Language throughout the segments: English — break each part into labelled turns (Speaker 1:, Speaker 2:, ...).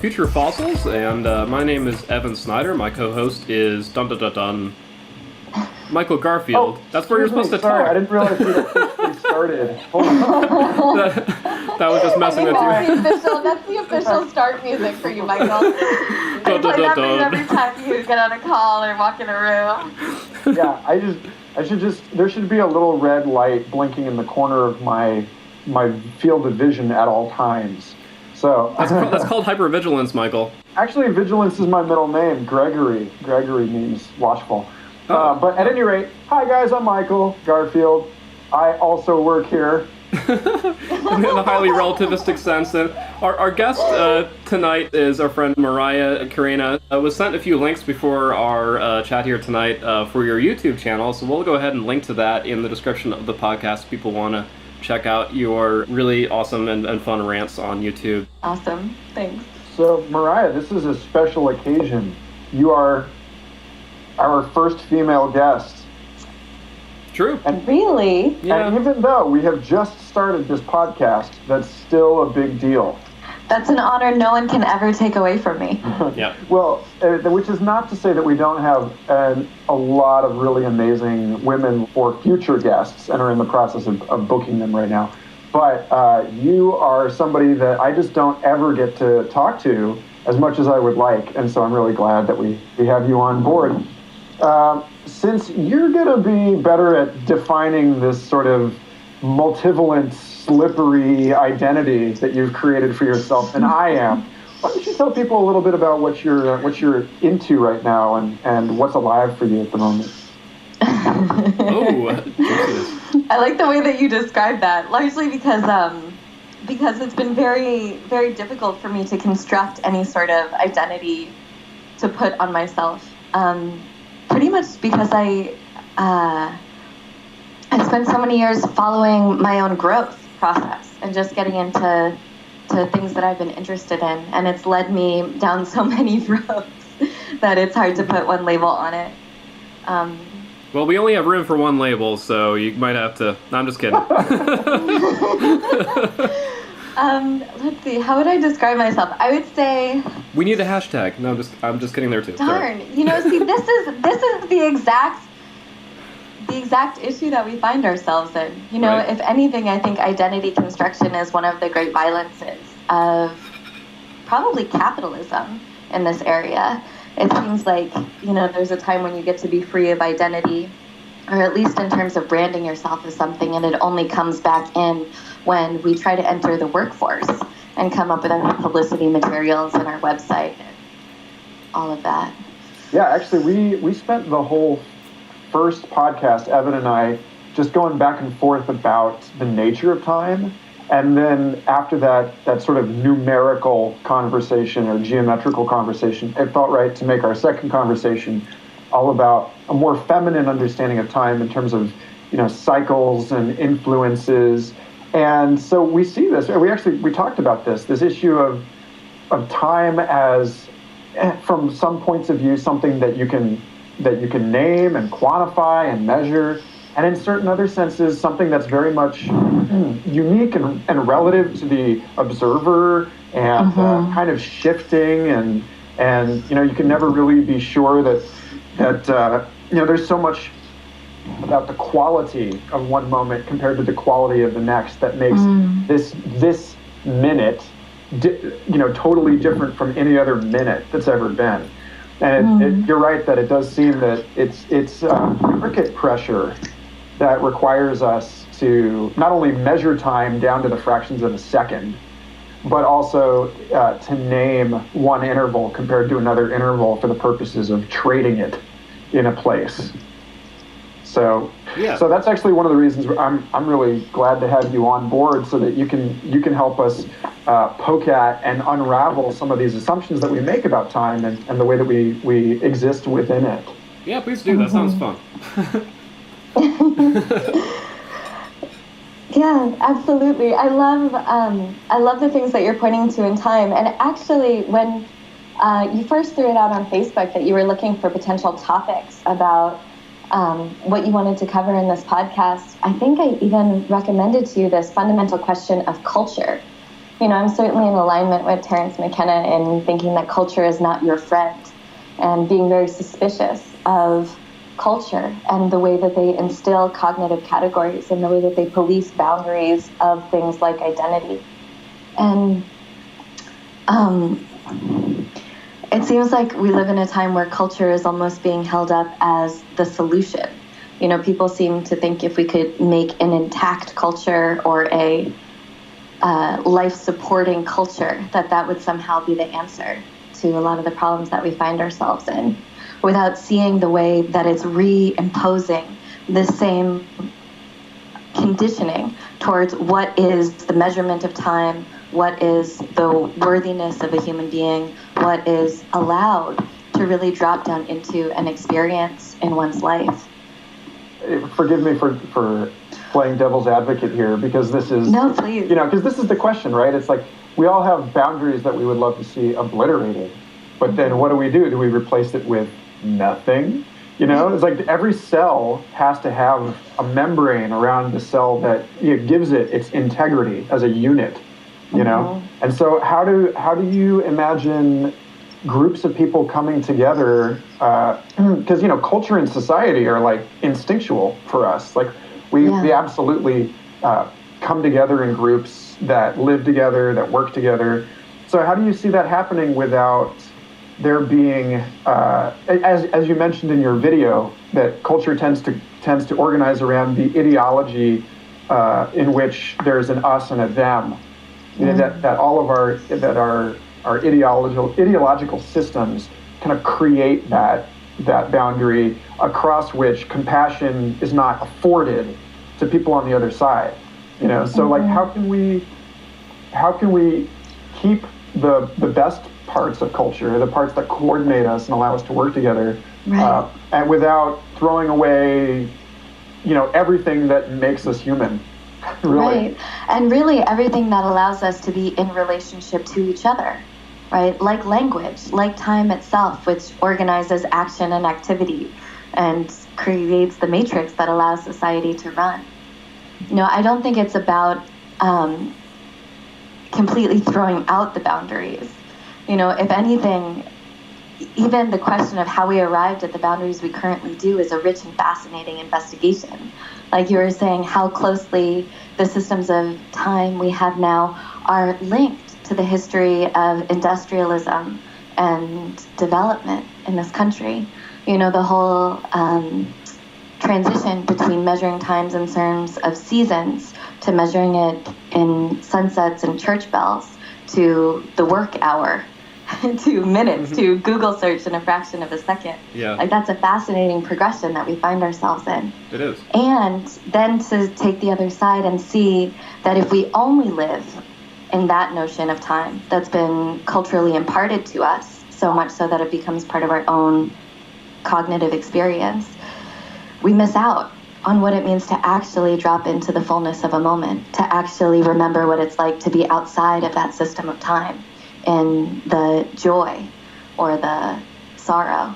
Speaker 1: Future Fossils, and my name is Evan Snyder. My co-host is Michael Garfield. That's where you're supposed to
Speaker 2: Sorry,
Speaker 1: talk.
Speaker 2: I didn't realize we officially started. Hold on.
Speaker 1: that was just messing with you.
Speaker 3: That's the official start music for you, Michael. I play that for you every time you get on a call or walk in a room.
Speaker 2: Yeah, there should be a little red light blinking in the corner of my field of vision at all times. So
Speaker 1: that's called hypervigilance, Michael.
Speaker 2: Actually, vigilance is my middle name, Gregory. Gregory means watchful. But at any rate, hi guys, I'm Michael Garfield. I also work here.
Speaker 1: In the highly relativistic sense. And our guest tonight is our friend Maraya Karena. Was sent a few links before our chat here tonight for your YouTube channel, so we'll go ahead and link to that in the description of the podcast if people want to check out your really awesome and fun rants on YouTube.
Speaker 3: Awesome, thanks.
Speaker 2: So Maraya, this is a special occasion. You are our first female guest.
Speaker 1: True.
Speaker 2: And,
Speaker 3: really?
Speaker 1: Yeah.
Speaker 2: And even though we have just started this podcast, that's still a big deal.
Speaker 3: That's an honor no one can ever take away from me.
Speaker 1: Yeah.
Speaker 2: Well, which is not to say that we don't have a lot of really amazing women for future guests and are in the process of booking them right now. But you are somebody that I just don't ever get to talk to as much as I would like. And so I'm really glad that we have you on board. Since you're going to be better at defining this sort of multivalent, slippery identity that you've created for yourself than I am, why don't you tell people a little bit about what you're into right now and what's alive for you at the moment?
Speaker 3: I like the way that you described that, largely because it's been very, very difficult for me to construct any sort of identity to put on myself. Pretty much because I spent so many years following my own growth process and just getting into things that I've been interested in, and it's led me down so many roads that it's hard to put one label on it.
Speaker 1: Well, we only have room for one label, so you might have to... No, I'm just kidding.
Speaker 3: Let's see. How would I describe myself? I would say...
Speaker 1: We need a hashtag. No, I'm just kidding there too.
Speaker 3: Darn. Sorry. See, this is the exact issue that we find ourselves in.
Speaker 1: Right.
Speaker 3: If anything, I think identity construction is one of the great violences of probably capitalism in this area. It seems like, there's a time when you get to be free of identity, or at least in terms of branding yourself as something, and it only comes back in when we try to enter the workforce and come up with our publicity materials and our website and all of that.
Speaker 2: Yeah, actually, we spent the whole first podcast, Evan and I, just going back and forth about the nature of time. And then after that sort of numerical conversation or geometrical conversation, it felt right to make our second conversation all about a more feminine understanding of time in terms of, cycles and influences. And so we see this, we talked about this issue of time as, from some points of view, something that you can name and quantify and measure, and in certain other senses, something that's very much unique and relative to the observer and kind of shifting and you can never really be sure that there's so much about the quality of one moment compared to the quality of the next that makes this minute totally different from any other minute that's ever been. And you're right that it does seem that it's cricket pressure that requires us to not only measure time down to the fractions of a second, but also to name one interval compared to another interval for the purposes of trading it in a place. So that's actually one of the reasons I'm really glad to have you on board, so that you can help us poke at and unravel some of these assumptions that we make about time and the way that we exist within it.
Speaker 1: Yeah, please do. That sounds fun.
Speaker 3: Yeah, absolutely. I love the things that you're pointing to in time. And actually, when you first threw it out on Facebook that you were looking for potential topics about what you wanted to cover in this podcast, I think I even recommended to you this fundamental question of culture. I'm certainly in alignment with Terence McKenna in thinking that culture is not your friend, and being very suspicious of culture and the way that they instill cognitive categories and the way that they police boundaries of things like identity. And it seems like we live in a time where culture is almost being held up as the solution. People seem to think if we could make an intact culture or a life-supporting culture, that would somehow be the answer to a lot of the problems that we find ourselves in, without seeing the way that it's reimposing the same conditioning towards what is the measurement of time, what is the worthiness of a human being, what is allowed to really drop down into an experience in one's life.
Speaker 2: Forgive me for playing devil's advocate here, because this is...
Speaker 3: No, please.
Speaker 2: Because this is the question, right? It's like, we all have boundaries that we would love to see obliterated, but then what do? Do we replace it with nothing? It's like every cell has to have a membrane around the cell that gives it its integrity as a unit, And so how do you imagine groups of people coming together? Because, culture and society are like instinctual for us. Like we absolutely come together in groups that live together, that work together. So how do you see that happening without there being, as you mentioned in your video, that culture tends to organize around the ideology in which there's an us and a them, that all of our ideological systems kind of create that boundary across which compassion is not afforded to people on the other side. So like how can we keep the best parts of culture, the parts that coordinate us and allow us to work together,
Speaker 3: right.
Speaker 2: And without throwing away, everything that makes us human, really.
Speaker 3: Right, and really everything that allows us to be in relationship to each other, right? Like language, like time itself, which organizes action and activity and creates the matrix that allows society to run. I don't think it's about completely throwing out the boundaries. If anything, even the question of how we arrived at the boundaries we currently do is a rich and fascinating investigation. Like you were saying, how closely the systems of time we have now are linked to the history of industrialism and development in this country. The whole transition between measuring times in terms of seasons to measuring it in sunsets and church bells to the work hour to minutes to Google search in a fraction of a second.
Speaker 1: Yeah.
Speaker 3: Like that's a fascinating progression that we find ourselves in.
Speaker 1: It is.
Speaker 3: And then to take the other side and see that if we only live in that notion of time that's been culturally imparted to us, so much so that it becomes part of our own cognitive experience, we miss out on what it means to actually drop into the fullness of a moment, to actually remember what it's like to be outside of that system of time, and the joy or the sorrow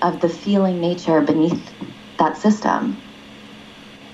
Speaker 3: of the feeling nature beneath that system.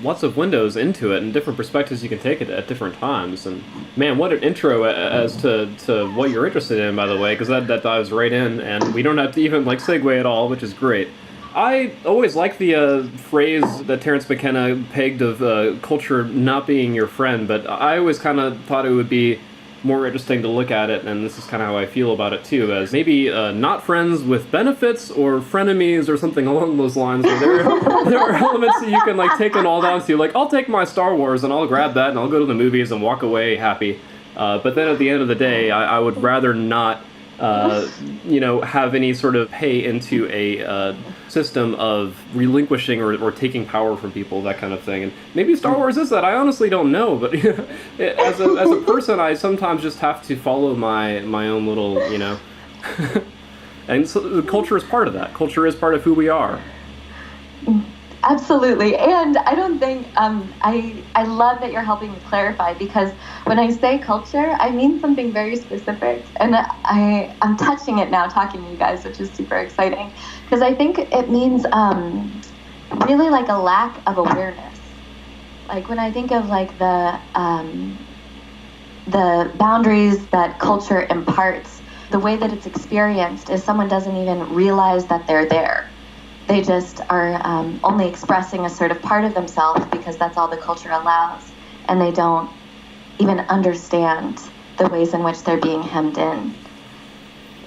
Speaker 1: Lots of windows into it and different perspectives you can take it at different times. And man, what an intro as to what you're interested in, by the way, because that dives right in, and we don't have to even segue at all, which is great. I always like the phrase that Terence McKenna pegged of culture not being your friend, but I always kind of thought it would be more interesting to look at it, and this is kind of how I feel about it too, as maybe not friends with benefits or frenemies or something along those lines, where there are elements that you can take it all down to. I'll take my Star Wars and I'll grab that and I'll go to the movies and walk away happy. But then at the end of the day, I would rather not have any sort of pay into a system of relinquishing or taking power from people, that kind of thing. And maybe Star Wars is that. I honestly don't know, but as a person, I sometimes just have to follow my own little, and so the culture is part of that. Culture is part of who we are.
Speaker 3: Absolutely. And I don't think, I love that you're helping me clarify, because when I say culture, I mean something very specific. And I'm touching it now talking to you guys, which is super exciting. Because I think it means really a lack of awareness. When I think of the boundaries that culture imparts, the way that it's experienced is someone doesn't even realize that they're there. They just are only expressing a sort of part of themselves because that's all the culture allows, and they don't even understand the ways in which they're being hemmed in.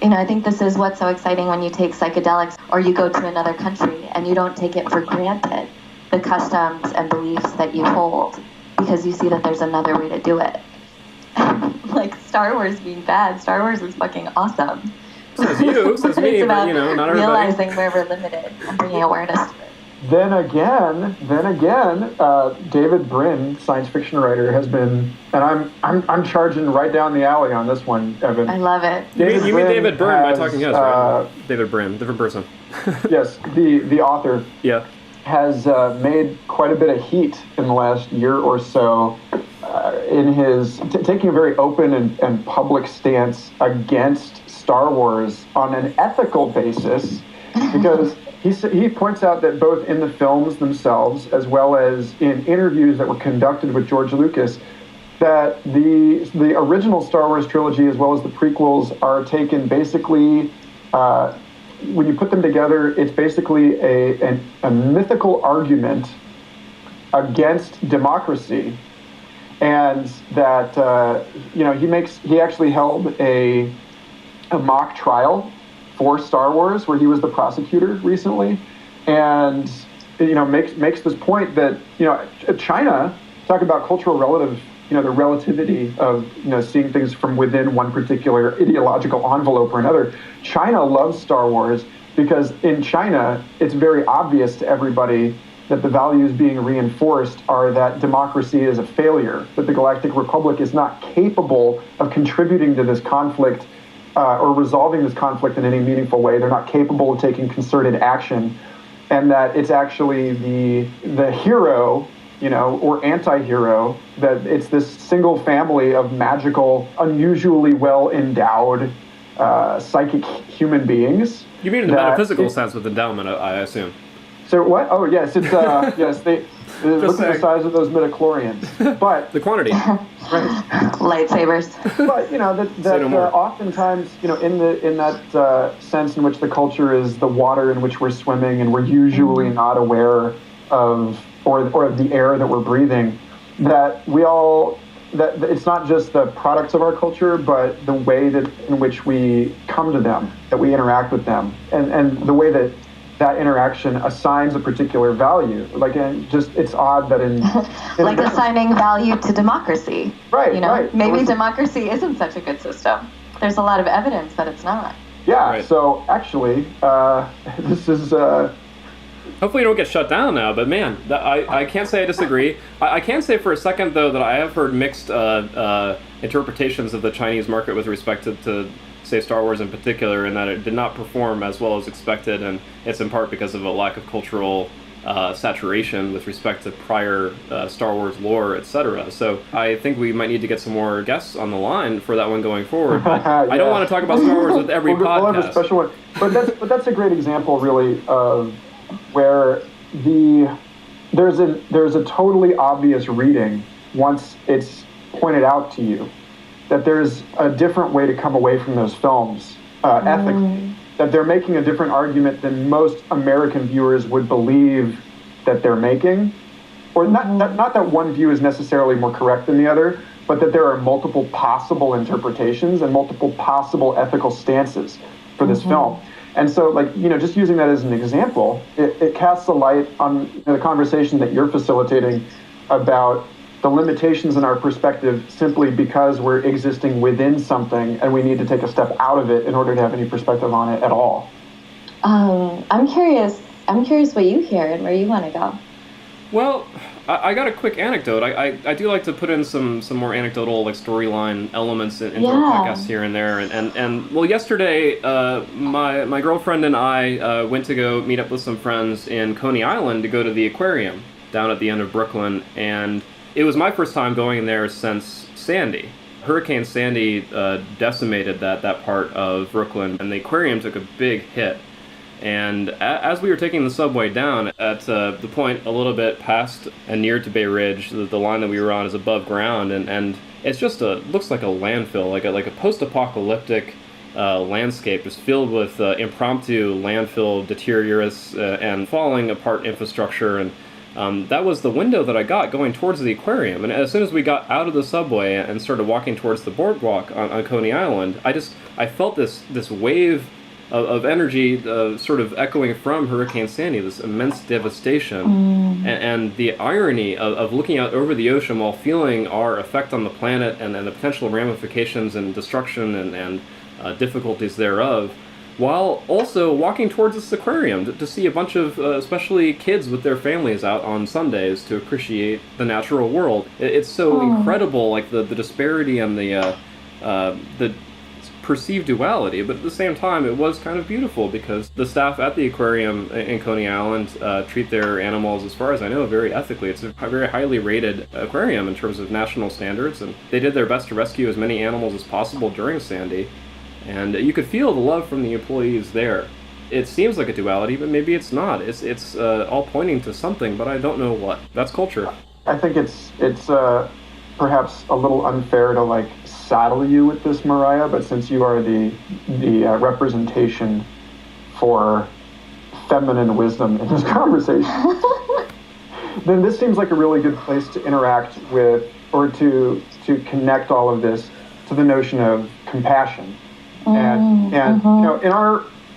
Speaker 3: I think this is what's so exciting when you take psychedelics or you go to another country and you don't take it for granted, the customs and beliefs that you hold, because you see that there's another way to do it. Like Star Wars being bad, Star Wars is fucking awesome.
Speaker 1: Says you, says me, but not everybody.
Speaker 3: Realizing where we're limited and bringing awareness to it.
Speaker 2: Then again, David Brin, science fiction writer, has been, and I'm charging right down the alley on this one, Evan.
Speaker 3: I love it.
Speaker 1: You mean David Byrne by Talking Heads, right? David Brin, different person.
Speaker 2: Yes, the author.
Speaker 1: Yeah.
Speaker 2: Has made quite a bit of heat in the last year or so in his taking a very open and public stance against Star Wars on an ethical basis, because he points out that both in the films themselves as well as in interviews that were conducted with George Lucas, that the original Star Wars trilogy as well as the prequels are taken basically, when you put them together, it's basically a mythical argument against democracy, and that he actually held a mock trial for Star Wars where he was the prosecutor recently, and makes this point that China, talk about cultural relative, the relativity of seeing things from within one particular ideological envelope or another. China loves Star Wars because in China it's very obvious to everybody that the values being reinforced are that democracy is a failure, that the Galactic Republic is not capable of contributing to this conflict or resolving this conflict in any meaningful way. They're not capable of taking concerted action, and that it's actually the hero, or anti-hero, that it's this single family of magical, unusually well-endowed psychic human beings.
Speaker 1: You mean in the metaphysical sense with endowment, I assume.
Speaker 2: So what? Oh, yes, it's yes. Look at the size of those midichlorians, but
Speaker 1: the quantity,
Speaker 2: right?
Speaker 3: Lightsabers.
Speaker 2: But that oftentimes, in that sense in which the culture is the water in which we're swimming, and we're usually not aware of or of the air that we're breathing, that it's not just the products of our culture, but the way in which we come to them, that we interact with them, and the way that interaction assigns a particular value. It's odd that in
Speaker 3: like assigning value to democracy.
Speaker 2: Right. Right.
Speaker 3: Maybe democracy isn't such a good system. There's a lot of evidence that it's not.
Speaker 2: Yeah.
Speaker 1: Right.
Speaker 2: So actually, this is.
Speaker 1: Hopefully you don't get shut down now, but man, I can't say I disagree. I can say for a second, though, that I have heard mixed interpretations of the Chinese market with respect to say Star Wars in particular, and that it did not perform as well as expected, and it's in part because of a lack of cultural saturation with respect to prior Star Wars lore, etc. So I think we might need to get some more guests on the line for that one going forward. Yeah. I don't want to talk about Star Wars with every podcast.
Speaker 2: We'll have a special one. But that's a great example, really, of where there's a totally obvious reading once it's pointed out to you that there's a different way to come away from those films ethically, that they're making a different argument than most American viewers would believe that they're making, or not that one view is necessarily more correct than the other, but that there are multiple possible interpretations and multiple possible ethical stances for this film. And so, just using that as an example, it casts a light on the conversation that you're facilitating about the limitations in our perspective simply because we're existing within something and we need to take a step out of it in order to have any perspective on it at all.
Speaker 3: I'm curious what you hear and where you want to go.
Speaker 1: Well, I got a quick anecdote. I do like to put in some more anecdotal storyline elements into our podcast here and there. And well, yesterday my girlfriend and I went to go meet up with some friends in Coney Island to go to the aquarium down at the end of Brooklyn, and it was my first time going there since Sandy. Hurricane Sandy decimated that part of Brooklyn, and the aquarium took a big hit. And as we were taking the subway down, at the point a little bit past and near to Bay Ridge, the line that we were on is above ground, and It's just looks like a landfill, like a post-apocalyptic landscape, just filled with impromptu landfill deteriorates and falling apart infrastructure. And that was the window that I got going towards the aquarium. And as soon as we got out of the subway and started walking towards the boardwalk on Coney Island, I felt this wave of energy sort of echoing from Hurricane Sandy, this immense devastation. And the irony of looking out over the ocean while feeling our effect on the planet and the potential ramifications and destruction and difficulties thereof, while also walking towards this aquarium to see a bunch of especially kids with their families out on Sundays to appreciate the natural world. It's so incredible, like the disparity and the perceived duality, but at the same time it was kind of beautiful because the staff at the aquarium in Coney Island treat their animals, as far as I know, very ethically. It's a very highly rated aquarium in terms of national standards, and they did their best to rescue as many animals as possible during Sandy. And you could feel the love from the employees there. It seems like a duality, but maybe it's not. It's all pointing to something, but I don't know what. That's culture.
Speaker 2: I think it's perhaps a little unfair to saddle you with this, Maraya, but since you are the representation for feminine wisdom in this conversation, then this seems like a really good place to interact with, or to connect all of this to the notion of compassion. And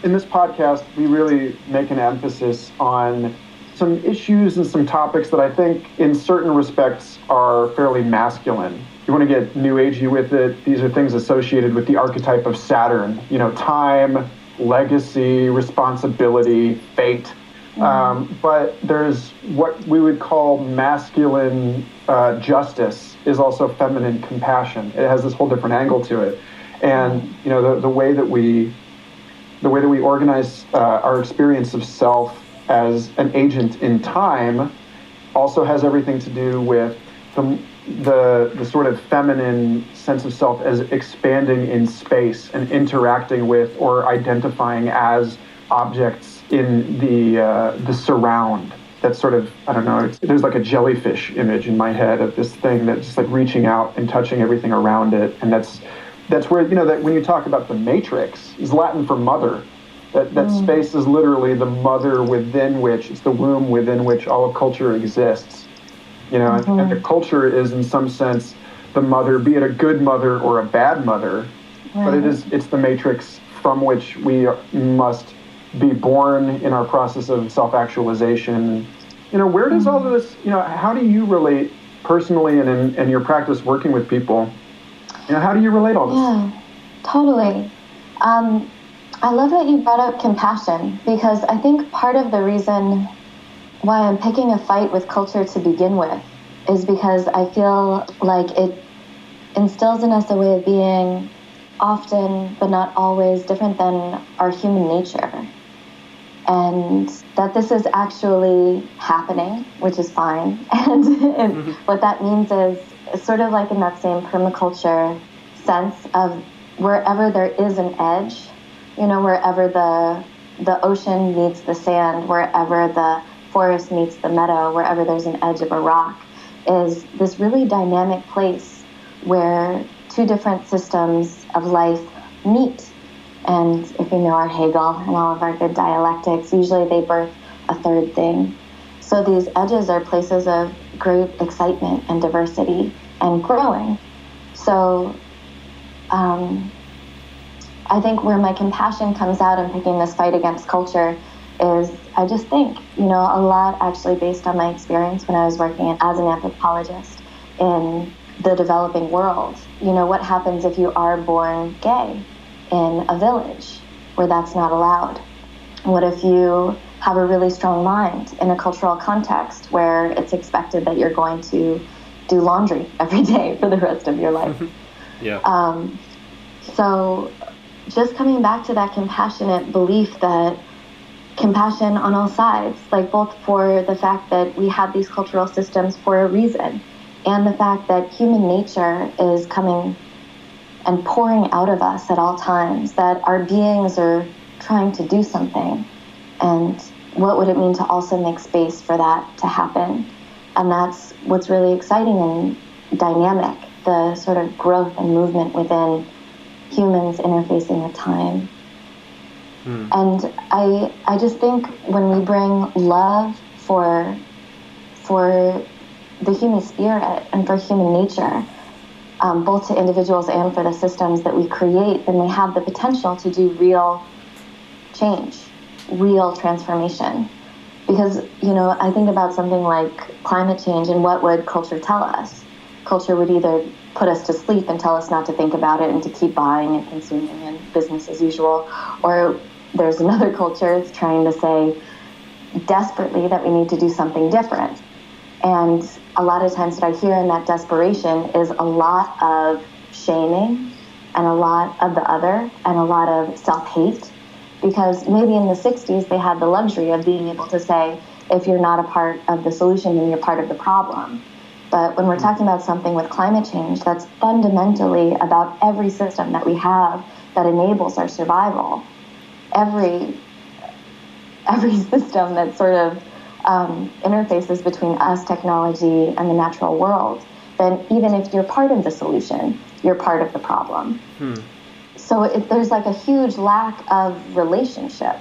Speaker 2: in this podcast, we really make an emphasis on some issues and some topics that I think in certain respects are fairly masculine. You want to get new agey with it. These are things associated with the archetype of Saturn, time, legacy, responsibility, fate. But there's what we would call masculine justice is also feminine compassion. It has this whole different angle to it. And the way that we organize our experience of self as an agent in time also has everything to do with the sort of feminine sense of self as expanding in space and interacting with or identifying as objects in the surround. That's sort of, I don't know, there's like a jellyfish image in my head of this thing that's just like reaching out and touching everything around it. And that's where, that when you talk about the matrix, is Latin for mother. That space is literally the mother within which, it's the womb within which all of culture exists. And the culture is in some sense the mother, be it a good mother or a bad mother, but it's the matrix from which we must be born in our process of self-actualization. Where does all of this, how do you relate personally and in your practice working with people? How do you relate all this?
Speaker 3: Yeah, totally. I love that you brought up compassion, because I think part of the reason why I'm picking a fight with culture to begin with is because I feel like it instills in us a way of being often, but not always, different than our human nature. And that this is actually happening, which is fine. And what that means is sort of like in that same permaculture sense of wherever there is an edge, wherever the ocean meets the sand, wherever the forest meets the meadow, wherever there's an edge of a rock, is this really dynamic place where two different systems of life meet. And if you know our Hegel and all of our good dialectics, usually they birth a third thing. So these edges are places of great excitement and diversity and growing. So I think where my compassion comes out in picking this fight against culture is I just think, a lot actually based on my experience when I was working as an anthropologist in the developing world. What happens if you are born gay in a village where that's not allowed? What if you have a really strong mind in a cultural context where it's expected that you're going to do laundry every day for the rest of your life?
Speaker 1: Yeah.
Speaker 3: So just coming back to that compassionate belief that compassion on all sides, like both for the fact that we have these cultural systems for a reason, and the fact that human nature is coming and pouring out of us at all times, that our beings are trying to do something. And what would it mean to also make space for that to happen? And that's what's really exciting and dynamic the sort of growth and movement within humans interfacing with time. And I just think when we bring love for the human spirit and for human nature, both to individuals and for the systems that we create, then they have the potential to do real change, real transformation. Because, I think about something like climate change, and what would culture tell us? Culture would either put us to sleep and tell us not to think about it and to keep buying and consuming and business as usual, or there's another culture that's trying to say desperately that we need to do something different. And a lot of times what I hear in that desperation is a lot of shaming and a lot of the other and a lot of self-hate, because maybe in the 60s they had the luxury of being able to say, if you're not a part of the solution, then you're part of the problem. But when we're talking about something with climate change, that's fundamentally about every system that we have that enables our survival. Every system that sort of interfaces between us, technology, and the natural world, then even if you're part of the solution, you're part of the problem. So there's like a huge lack of relationship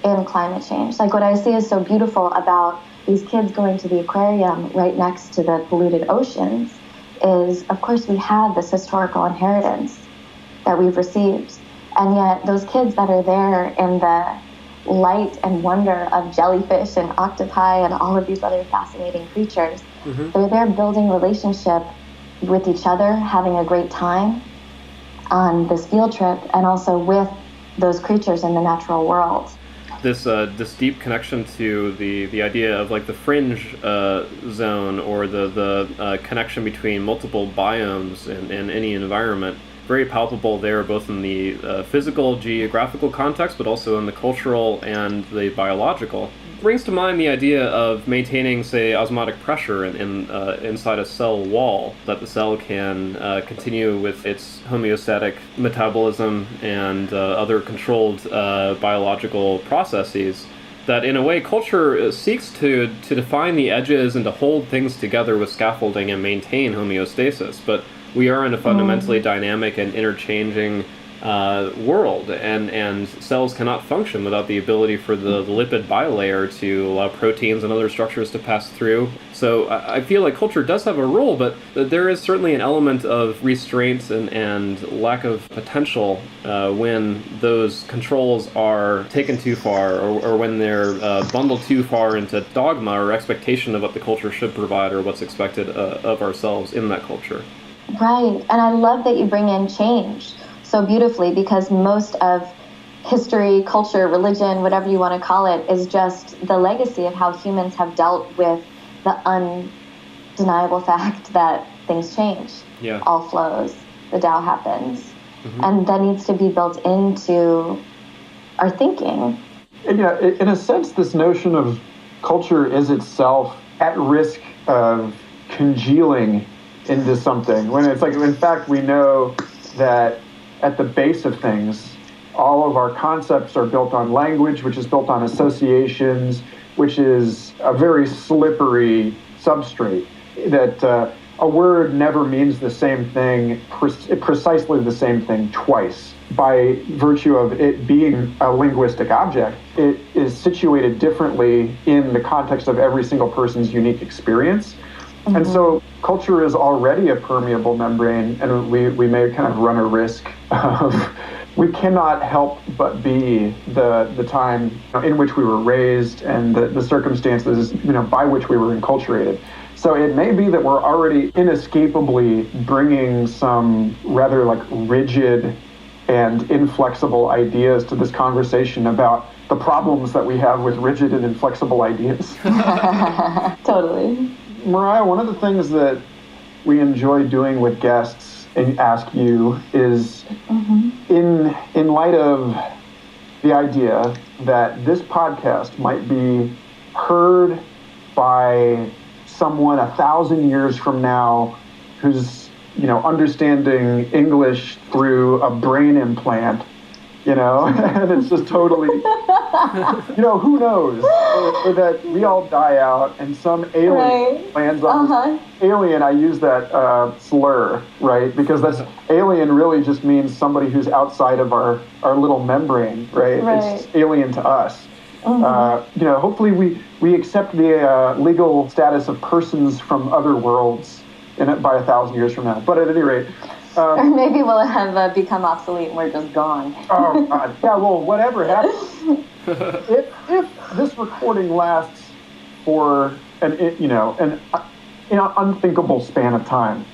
Speaker 3: in climate change. Like what I see is so beautiful about these kids going to the aquarium right next to the polluted oceans is, of course, we have this historical inheritance that we've received. And yet those kids that are there in the light and wonder of jellyfish and octopi and all of these other fascinating creatures, they're there building relationship with each other, having a great time on this field trip, and also with those creatures in the natural world.
Speaker 1: This deep connection to the idea of like the fringe zone, or the connection between multiple biomes in any environment, very palpable there, both in the physical, geographical context, but also in the cultural and the biological. Brings to mind the idea of maintaining, say, osmotic pressure inside a cell wall, that the cell can continue with its homeostatic metabolism and other controlled biological processes. That in a way, culture seeks to define the edges and to hold things together with scaffolding and maintain homeostasis, but we are in a fundamentally dynamic and interchanging world, and cells cannot function without the ability for the lipid bilayer to allow proteins and other structures to pass through. So I feel like culture does have a role, but there is certainly an element of restraint and lack of potential when those controls are taken too far, or when they're bundled too far into dogma or expectation of what the culture should provide or what's expected of ourselves in that culture.
Speaker 3: Right, and I love that you bring in change so beautifully, because most of history, culture, religion, whatever you want to call it, is just the legacy of how humans have dealt with the undeniable fact that things change.
Speaker 1: Yeah.
Speaker 3: All flows, the Tao happens. And that needs to be built into our thinking.
Speaker 2: And, in a sense, this notion of culture is itself at risk of congealing into something, when it's like, in fact, we know that at the base of things, all of our concepts are built on language, which is built on associations, which is a very slippery substrate, that a word never means the same thing, precisely the same thing twice. By virtue of it being a linguistic object, it is situated differently in the context of every single person's unique experience. And so culture is already a permeable membrane, and we may kind of run a risk of, we cannot help but be the time in which we were raised and the circumstances by which we were enculturated. So it may be that we're already inescapably bringing some rather like rigid and inflexible ideas to this conversation about the problems that we have with rigid and inflexible ideas.
Speaker 3: Totally.
Speaker 2: Maraya, one of the things that we enjoy doing with guests and ask you is, in light of the idea that this podcast might be heard by someone 1,000 years from now who's understanding English through a brain implant, and it's just totally, who knows? Or that we all die out and some alien lands on this alien. I use that slur, right? Because that's alien really just means somebody who's outside of our little membrane, right? It's just alien to us. Hopefully we accept the legal status of persons from other worlds by 1,000 years from now. But at any rate.
Speaker 3: Or maybe we'll have become obsolete and we're just gone.
Speaker 2: Oh, God. Yeah, well, whatever happens. if this recording lasts for an unthinkable span of time,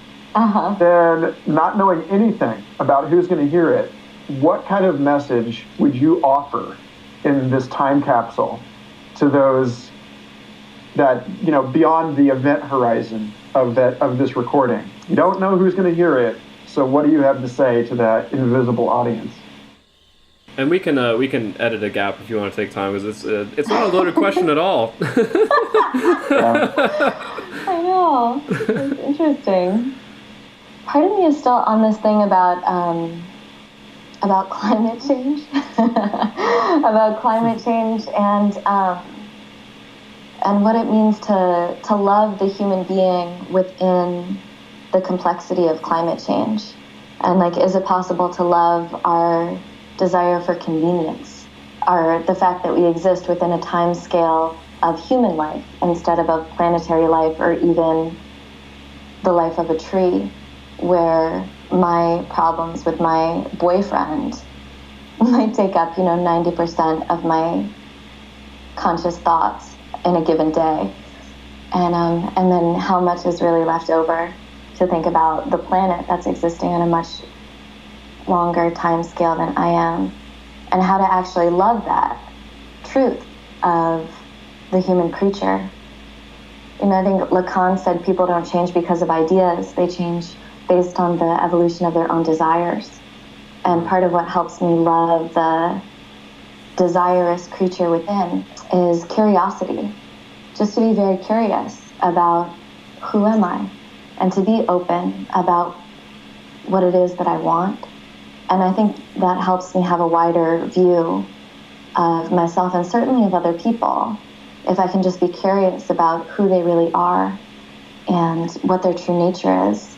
Speaker 2: then not knowing anything about who's going to hear it, what kind of message would you offer in this time capsule to those that, beyond the event horizon of this recording? You don't know who's going to hear it. So what do you have to say to that invisible audience?
Speaker 1: And we can edit a gap if you want to take time, because it's not a loaded question at all.
Speaker 3: I know. It's interesting. Part of me is still on this thing about climate change, about climate change and what it means to love the human being within the complexity of climate change. And is it possible to love our desire for convenience, or the fact that we exist within a time scale of human life instead of planetary life, or even the life of a tree, where my problems with my boyfriend might take up 90% of my conscious thoughts in a given day, and then how much is really left over to think about the planet that's existing on a much longer time scale than I am, and how to actually love that truth of the human creature. I think Lacan said people don't change because of ideas, they change based on the evolution of their own desires. And part of what helps me love the desirous creature within is curiosity. Just to be very curious about who am I, and to be open about what it is that I want. And I think that helps me have a wider view of myself, and certainly of other people, if I can just be curious about who they really are and what their true nature is.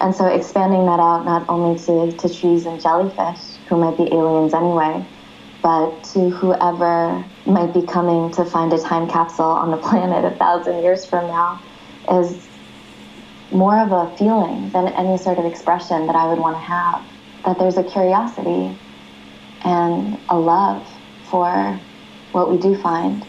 Speaker 3: And so expanding that out not only to trees and jellyfish, who might be aliens anyway, but to whoever might be coming to find a time capsule on the planet 1,000 years from now, is more of a feeling than any sort of expression that I would want to have. That there's a curiosity and a love for what we do find.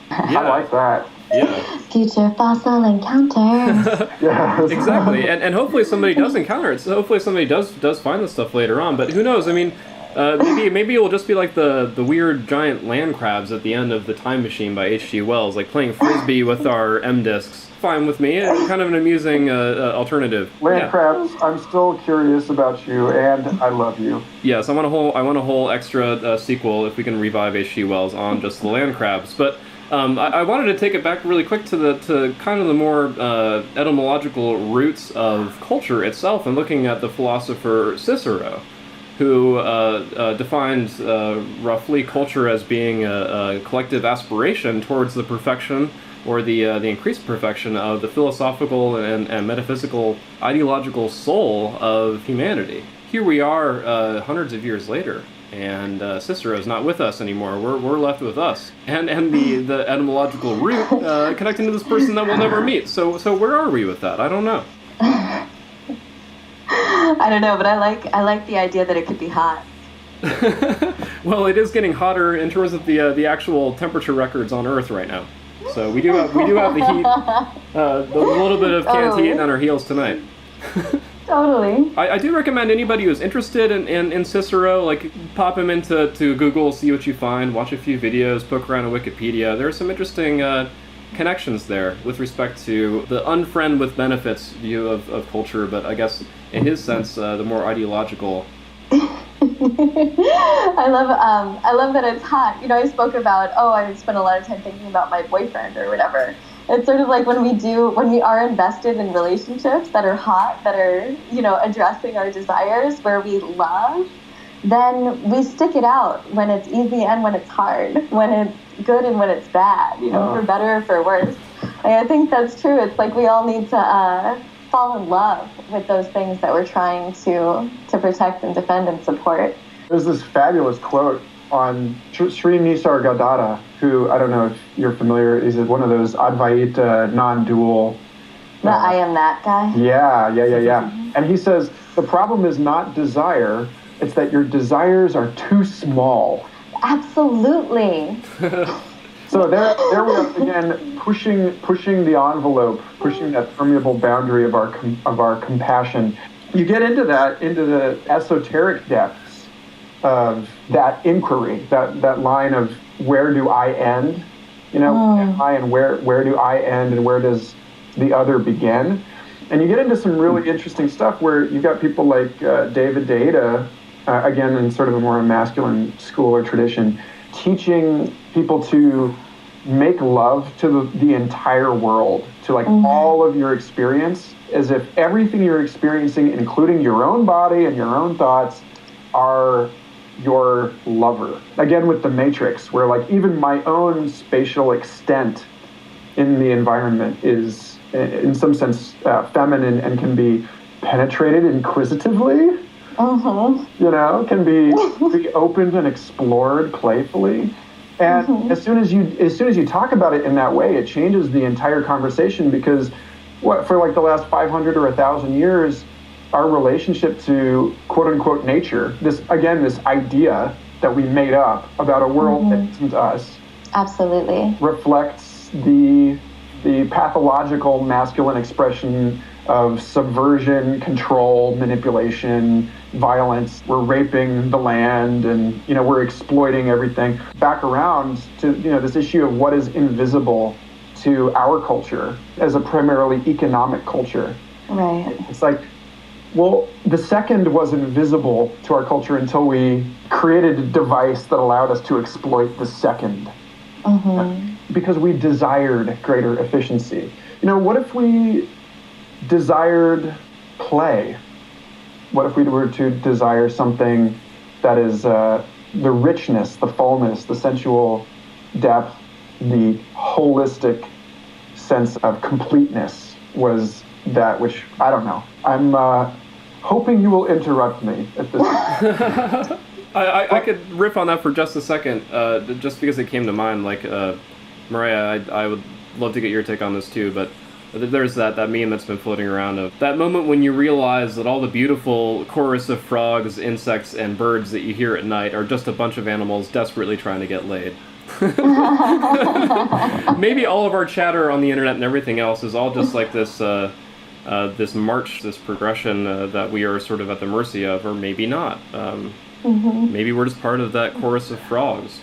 Speaker 2: Yeah. I like that.
Speaker 1: Yeah.
Speaker 3: Future fossil encounters.
Speaker 2: Yeah.
Speaker 1: Exactly. And hopefully somebody does encounter it. So hopefully somebody does find this stuff later on. But who knows? I mean, maybe it will just be like the weird giant land crabs at the end of The Time Machine by H.G. Wells, like playing frisbee with our M discs. Fine with me. It's kind of an amusing alternative.
Speaker 2: Land crabs, I'm still curious about you, and I love you.
Speaker 1: Yes, I want a whole extra sequel if we can revive H.G. Wells on just the land crabs. But I wanted to take it back really quick to kind of the more etymological roots of culture itself, and looking at the philosopher Cicero, who defined roughly culture as being a collective aspiration towards the perfection, or the increased perfection of the philosophical and metaphysical ideological soul of humanity. Here we are hundreds of years later, and Cicero's not with us anymore. We're left with us, and the etymological root connecting to this person that we'll never meet. So where are we with that? I don't know.
Speaker 3: I don't know, but I like the idea that it could be hot.
Speaker 1: Well, it is getting hotter in terms of the actual temperature records on Earth right now. So we do have the heat, the little bit of canned heat on our heels tonight.
Speaker 3: Totally.
Speaker 1: I do recommend anybody who's interested in Cicero, like, pop him into Google, see what you find, watch a few videos, poke around on Wikipedia. There are some interesting connections there with respect to the unfriend with benefits view of culture, but I guess in his sense, the more ideological.
Speaker 3: I love that it's hot. I spoke about, I spent a lot of time thinking about my boyfriend or whatever. It's sort of like when we are invested in relationships that are hot, that are, addressing our desires, where we love, then we stick it out when it's easy and when it's hard, when it's good and when it's bad, for better or for worse. I think that's true. It's like we all need to fall in love with those things that we're trying to protect and defend and support.
Speaker 2: There's this fabulous quote on Sri Nisargadatta, who, I don't know if you're familiar, is one of those Advaita non-dual.
Speaker 3: The I am that guy?
Speaker 2: Yeah. And he says, the problem is not desire, it's that your desires are too small.
Speaker 3: Absolutely.
Speaker 2: So there we are again, pushing the envelope, pushing that permeable boundary of our compassion. You get into the esoteric depths of that inquiry, that line of where do I end? Am I, and where do I end, and where does the other begin? And you get into some really interesting stuff where you've got people like David Deida, again in sort of a more masculine school or tradition, teaching people to make love to the entire world, to all of your experience, as if everything you're experiencing, including your own body and your own thoughts, are your lover. Again, with the Matrix, where even my own spatial extent in the environment is, in some sense, feminine and can be penetrated inquisitively. Can be opened and explored playfully. And as soon as you talk about it in that way, it changes the entire conversation, because for the last 500 or 1,000 years, our relationship to quote unquote nature, this idea that we made up about a world that isn't us,
Speaker 3: absolutely
Speaker 2: reflects the pathological masculine expression of subversion, control, manipulation, violence. We're raping the land, and we're exploiting everything. Back around to this issue of what is invisible to our culture as a primarily economic culture.
Speaker 3: Right.
Speaker 2: It's well, the second was invisible to our culture until we created a device that allowed us to exploit the second. Because we desired greater efficiency. What if we desired play? What if we were to desire something that is the richness, the fullness, the sensual depth, the holistic sense of completeness was that which, I don't know. I'm hoping you will interrupt me at this point.
Speaker 1: I could riff on that for just a second, just because it came to mind. Maraya, I would love to get your take on this too, but there's that meme that's been floating around of that moment when you realize that all the beautiful chorus of frogs, insects, and birds that you hear at night are just a bunch of animals desperately trying to get laid. Maybe all of our chatter on the internet and everything else is all just this march, this progression that we are sort of at the mercy of, or maybe not. Maybe we're just part of that chorus of frogs.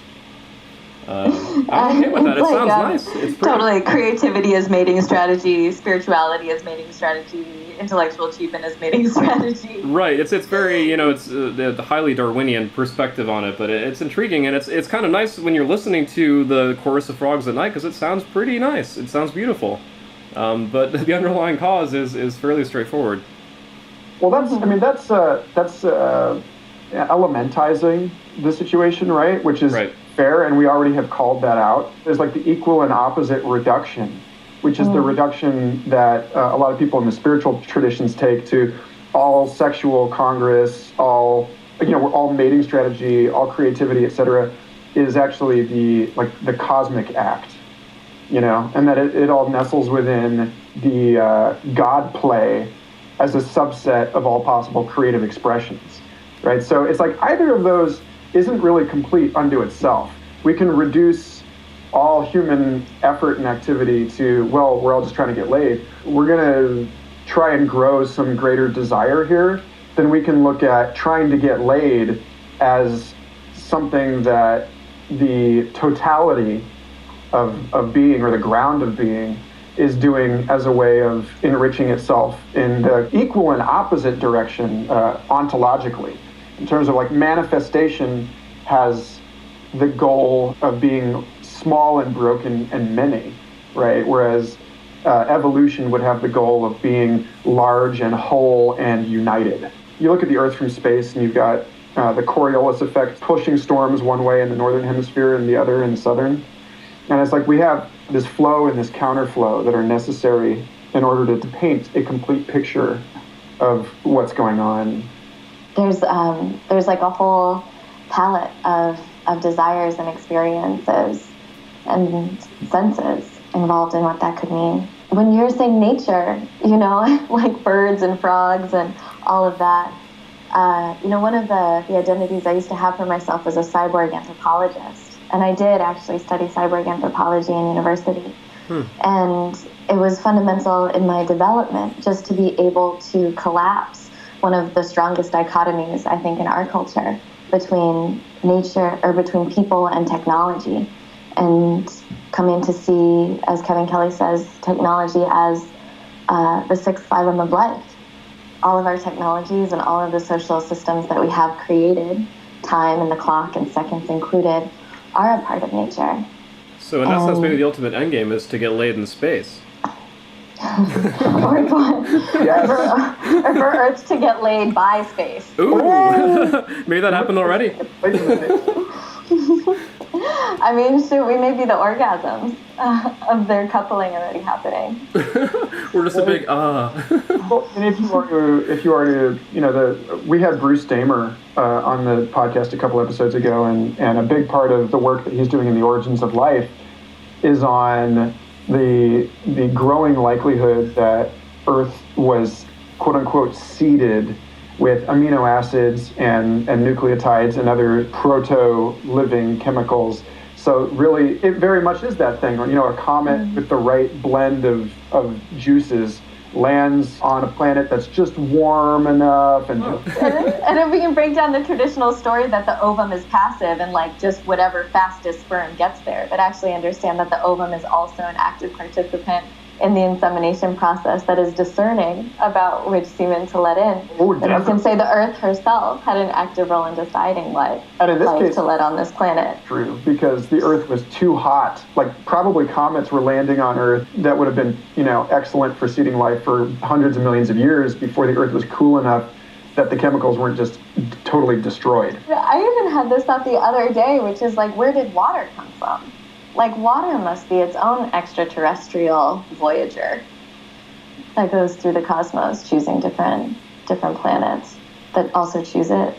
Speaker 1: I'm okay with that. It sounds nice. It's
Speaker 3: totally. Creativity is mating strategy. Spirituality is mating strategy. Intellectual achievement is mating strategy.
Speaker 1: Right. It's very, it's the highly Darwinian perspective on it, but it's intriguing, and it's kind of nice when you're listening to the chorus of frogs at night, because it sounds pretty nice. It sounds beautiful. But the underlying cause is fairly straightforward.
Speaker 2: Well, that's elementizing the situation, right? Which is right. Fair, and we already have called that out. There's the equal and opposite reduction, which is the reduction that a lot of people in the spiritual traditions take to all sexual congress, all mating strategy, all creativity, etc., is actually the cosmic act, and that it all nestles within the God play as a subset of all possible creative expressions, right? So it's either of those isn't really complete unto itself. We can reduce all human effort and activity to, well, we're all just trying to get laid. We're going to try and grow some greater desire here. Then we can look at trying to get laid as something that the totality of being, or the ground of being, is doing as a way of enriching itself in the equal and opposite direction ontologically. In terms of manifestation has the goal of being small and broken and many, right? Whereas evolution would have the goal of being large and whole and united. You look at the Earth from space and you've got the Coriolis effect, pushing storms one way in the northern hemisphere and the other in the southern. And it's like we have this flow and this counterflow that are necessary in order to paint a complete picture of what's going on.
Speaker 3: There's like a whole palette of desires and experiences and senses involved in what that could mean. When you're saying nature, like birds and frogs and all of that, one of the identities I used to have for myself was a cyborg anthropologist. And I did actually study cyborg anthropology in university. And it was fundamental in my development just to be able to collapse one of the strongest dichotomies, I think, in our culture between nature or between people and technology, and coming to see, as Kevin Kelly says, technology as the sixth phylum of life. All of our technologies and all of the social systems that we have created, time and the clock and seconds included, are a part of nature.
Speaker 1: So in that sense, maybe the ultimate endgame is to get laid in space.
Speaker 3: or for Earth to get laid by space.
Speaker 1: Ooh! Maybe that happened already.
Speaker 3: I mean, shoot, we may be the orgasms of their coupling already happening.
Speaker 1: We're just a big
Speaker 2: Well, and if you are to, we had Bruce Damer on the podcast a couple episodes ago, and a big part of the work that he's doing in the origins of life is on the growing likelihood that Earth was quote unquote seeded with amino acids and nucleotides and other proto-living chemicals. So really, it very much is that thing. A comet with the right blend of juices lands on a planet that's just warm enough. And
Speaker 3: if we can break down the traditional story that the ovum is passive and like just whatever fastest sperm gets there, but actually understand that the ovum is also an active participant in the insemination process that is discerning about which semen to let in.
Speaker 2: Oh,
Speaker 3: and you can say the Earth herself had an active role in deciding what life to let on this planet.
Speaker 2: True, because the Earth was too hot. Like probably comets were landing on Earth that would have been, excellent for seeding life for hundreds of millions of years before the Earth was cool enough that the chemicals weren't just totally destroyed.
Speaker 3: I even had this thought the other day, which is like, where did water come from? Like, water must be its own extraterrestrial voyager that goes through the cosmos, choosing different planets that also choose it.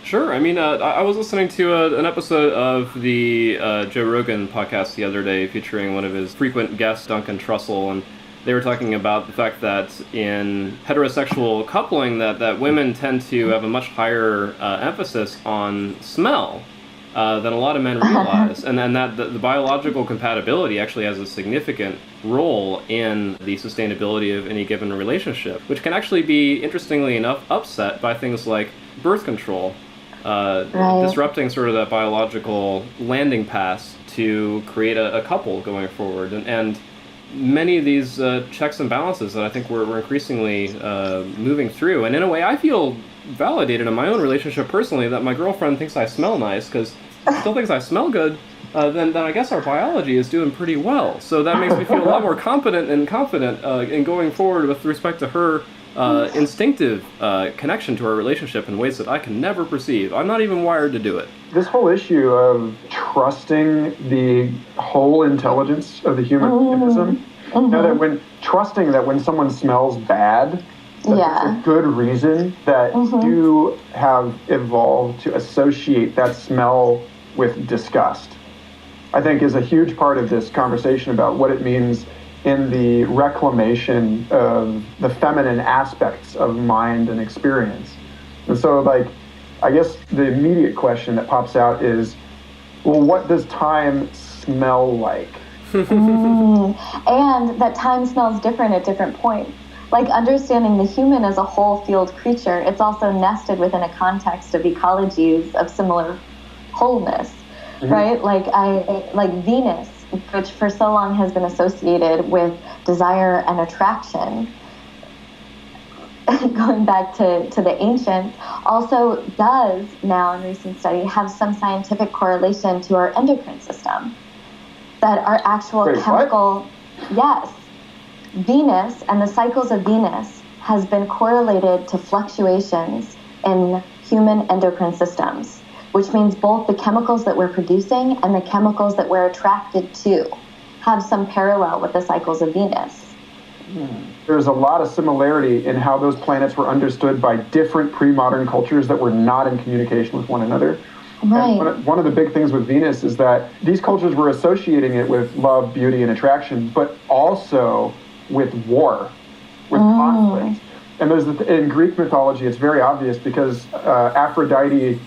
Speaker 1: Sure. I mean, I was listening to an episode of the Joe Rogan podcast the other day featuring one of his frequent guests, Duncan Trussell, and they were talking about the fact that in heterosexual coupling that women tend to have a much higher emphasis on smell than a lot of men realize, and that the biological compatibility actually has a significant role in the sustainability of any given relationship, which can actually be, interestingly enough, upset by things like birth control, disrupting sort of that biological landing pass to create a couple going forward, and many of these checks and balances that I think we're increasingly moving through. And in a way, I feel validated in my own relationship personally that my girlfriend thinks I smell nice, because she still thinks I smell good, then I guess our biology is doing pretty well. So that makes me feel a lot more competent and confident in going forward with respect to her instinctive connection to our relationship in ways that I can never perceive. I'm not even wired to do it.
Speaker 2: This whole issue of trusting the whole intelligence of the human organism, trusting that when someone smells bad, that's a good reason that you have evolved to associate that smell with disgust, I think is a huge part of this conversation about what it means in the reclamation of the feminine aspects of mind and experience. And so, I guess the immediate question that pops out is, well, what does time smell like?
Speaker 3: And that time smells different at different points. Like understanding the human as a whole field creature, it's also nested within a context of ecologies of similar wholeness, right? Like Venus, which for so long has been associated with desire and attraction, going back to the ancients, also does now in recent study have some scientific correlation to our endocrine system. That our actual chemical, yes, Venus and the cycles of Venus has been correlated to fluctuations in human endocrine systems, which means both the chemicals that we're producing and the chemicals that we're attracted to have some parallel with the cycles of Venus.
Speaker 2: There's a lot of similarity in how those planets were understood by different pre-modern cultures that were not in communication with one another.
Speaker 3: Right.
Speaker 2: And one of the big things with Venus is that these cultures were associating it with love, beauty, and attraction, but also with war, with conflict. And in Greek mythology, it's very obvious because Aphrodite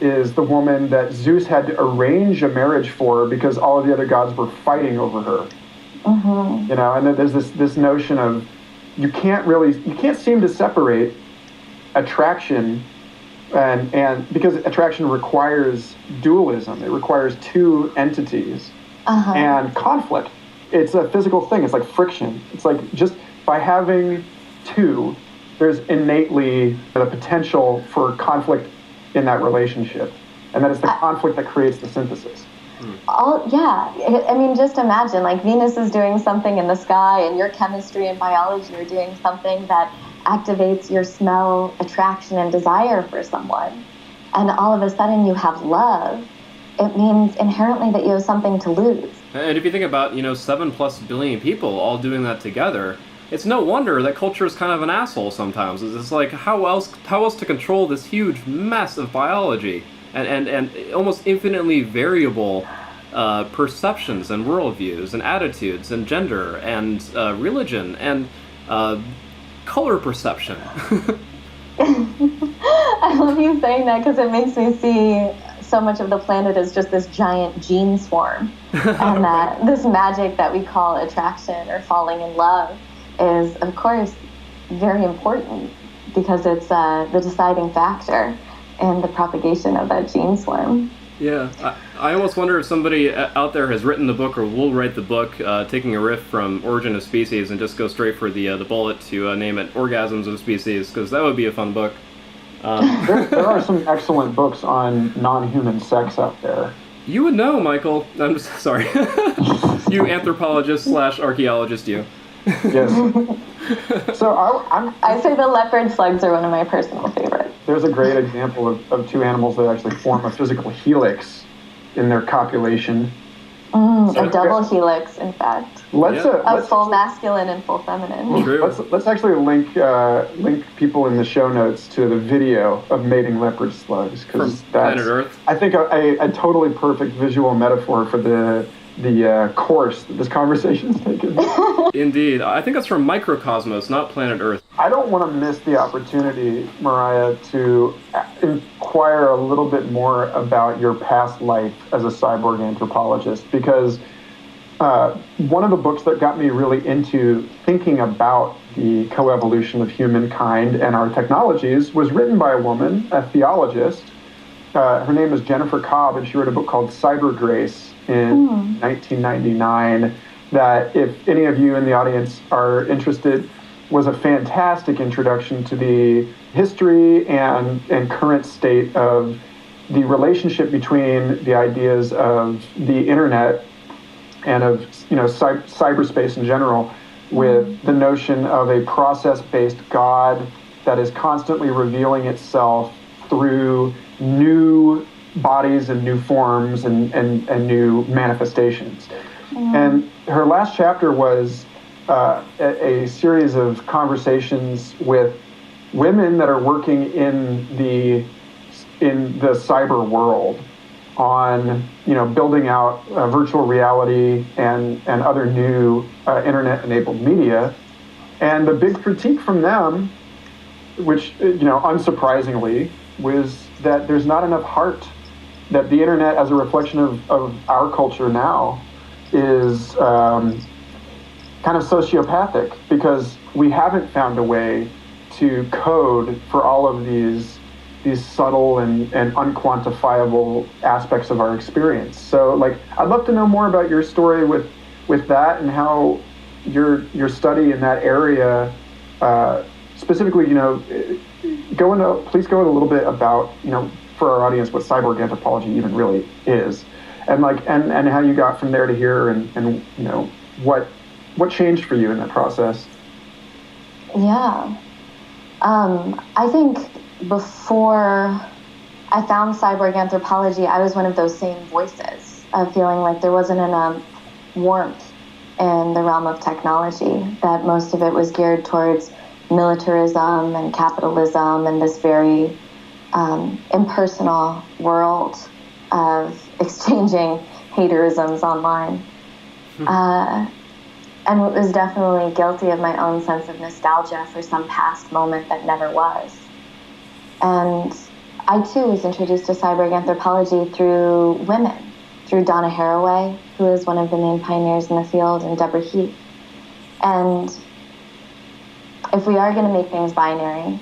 Speaker 2: is the woman that Zeus had to arrange a marriage for because all of the other gods were fighting over her. You know, and then there's this notion of you can't seem to separate attraction and because attraction requires dualism, it requires two entities and conflict. It's a physical thing. It's like friction. It's like just by having two, there's innately the potential for conflict in that relationship, and that it's the conflict that creates the synthesis.
Speaker 3: I mean, just imagine, like, Venus is doing something in the sky, and your chemistry and biology are doing something that activates your smell, attraction, and desire for someone. And all of a sudden you have love. It means inherently that you have something to lose.
Speaker 1: And if you think about, 7+ billion people all doing that together, it's no wonder that culture is kind of an asshole sometimes. It's like, how else to control this huge mess of biology? And almost infinitely variable perceptions and worldviews and attitudes and gender and religion and color perception.
Speaker 3: I love you saying that because it makes me see so much of the planet as just this giant gene swarm. And that this magic that we call attraction or falling in love is, of course, very important because it's the deciding factor in the propagation of that gene swarm.
Speaker 1: Yeah, I almost wonder if somebody out there has written the book or will write the book, taking a riff from Origin of Species and just go straight for the bullet to name it Orgasms of Species, because that would be a fun book.
Speaker 2: There are some excellent books on non-human sex out there.
Speaker 1: You would know, Michael. I'm just sorry. You anthropologist / archeologist, you.
Speaker 2: Yes. So
Speaker 3: I say the leopard slugs are one of my personal favorites.
Speaker 2: There's a great example of two animals that actually form a physical helix in their copulation.
Speaker 3: A double helix, in fact.
Speaker 2: Let's
Speaker 3: full masculine and full feminine.
Speaker 1: True.
Speaker 2: Let's actually link people in the show notes to the video of mating leopard slugs, because that's
Speaker 1: Planet Earth.
Speaker 2: I think a totally perfect visual metaphor for the course that this conversation's taken.
Speaker 1: Indeed. I think that's from Microcosmos, not Planet Earth.
Speaker 2: I don't want to miss the opportunity, Maraya, to inquire a little bit more about your past life as a cyborg anthropologist, because one of the books that got me really into thinking about the coevolution of humankind and our technologies was written by a woman, a theologist. Her name is Jennifer Cobb, and she wrote a book called Cyber Grace in 1999 that, if any of you in the audience are interested, was a fantastic introduction to the history and current state of the relationship between the ideas of the internet and of cyberspace in general, with the notion of a process-based God that is constantly revealing itself through new bodies and new forms and new manifestations. And her last chapter was a series of conversations with women that are working in the cyber world on building out virtual reality and other new internet-enabled media. And the big critique from them, which unsurprisingly, was that there's not enough heart, that the internet as a reflection of our culture now is kind of sociopathic, because we haven't found a way to code for all of these subtle and unquantifiable aspects of our experience. So, I'd love to know more about your story with that, and how your study in that area, specifically, please go into a little bit about, for our audience, what cyborg anthropology even really is, and and how you got from there to here, and what changed for you in that process.
Speaker 3: Yeah. I think before I found cyborg anthropology, I was one of those same voices of feeling like there wasn't enough warmth in the realm of technology, that most of it was geared towards militarism and capitalism and this very impersonal world of exchanging haterisms online. And was definitely guilty of my own sense of nostalgia for some past moment that never was. And I too was introduced to cyborg anthropology through women, through Donna Haraway, who is one of the main pioneers in the field, and Deborah Heath. And if we are going to make things binary,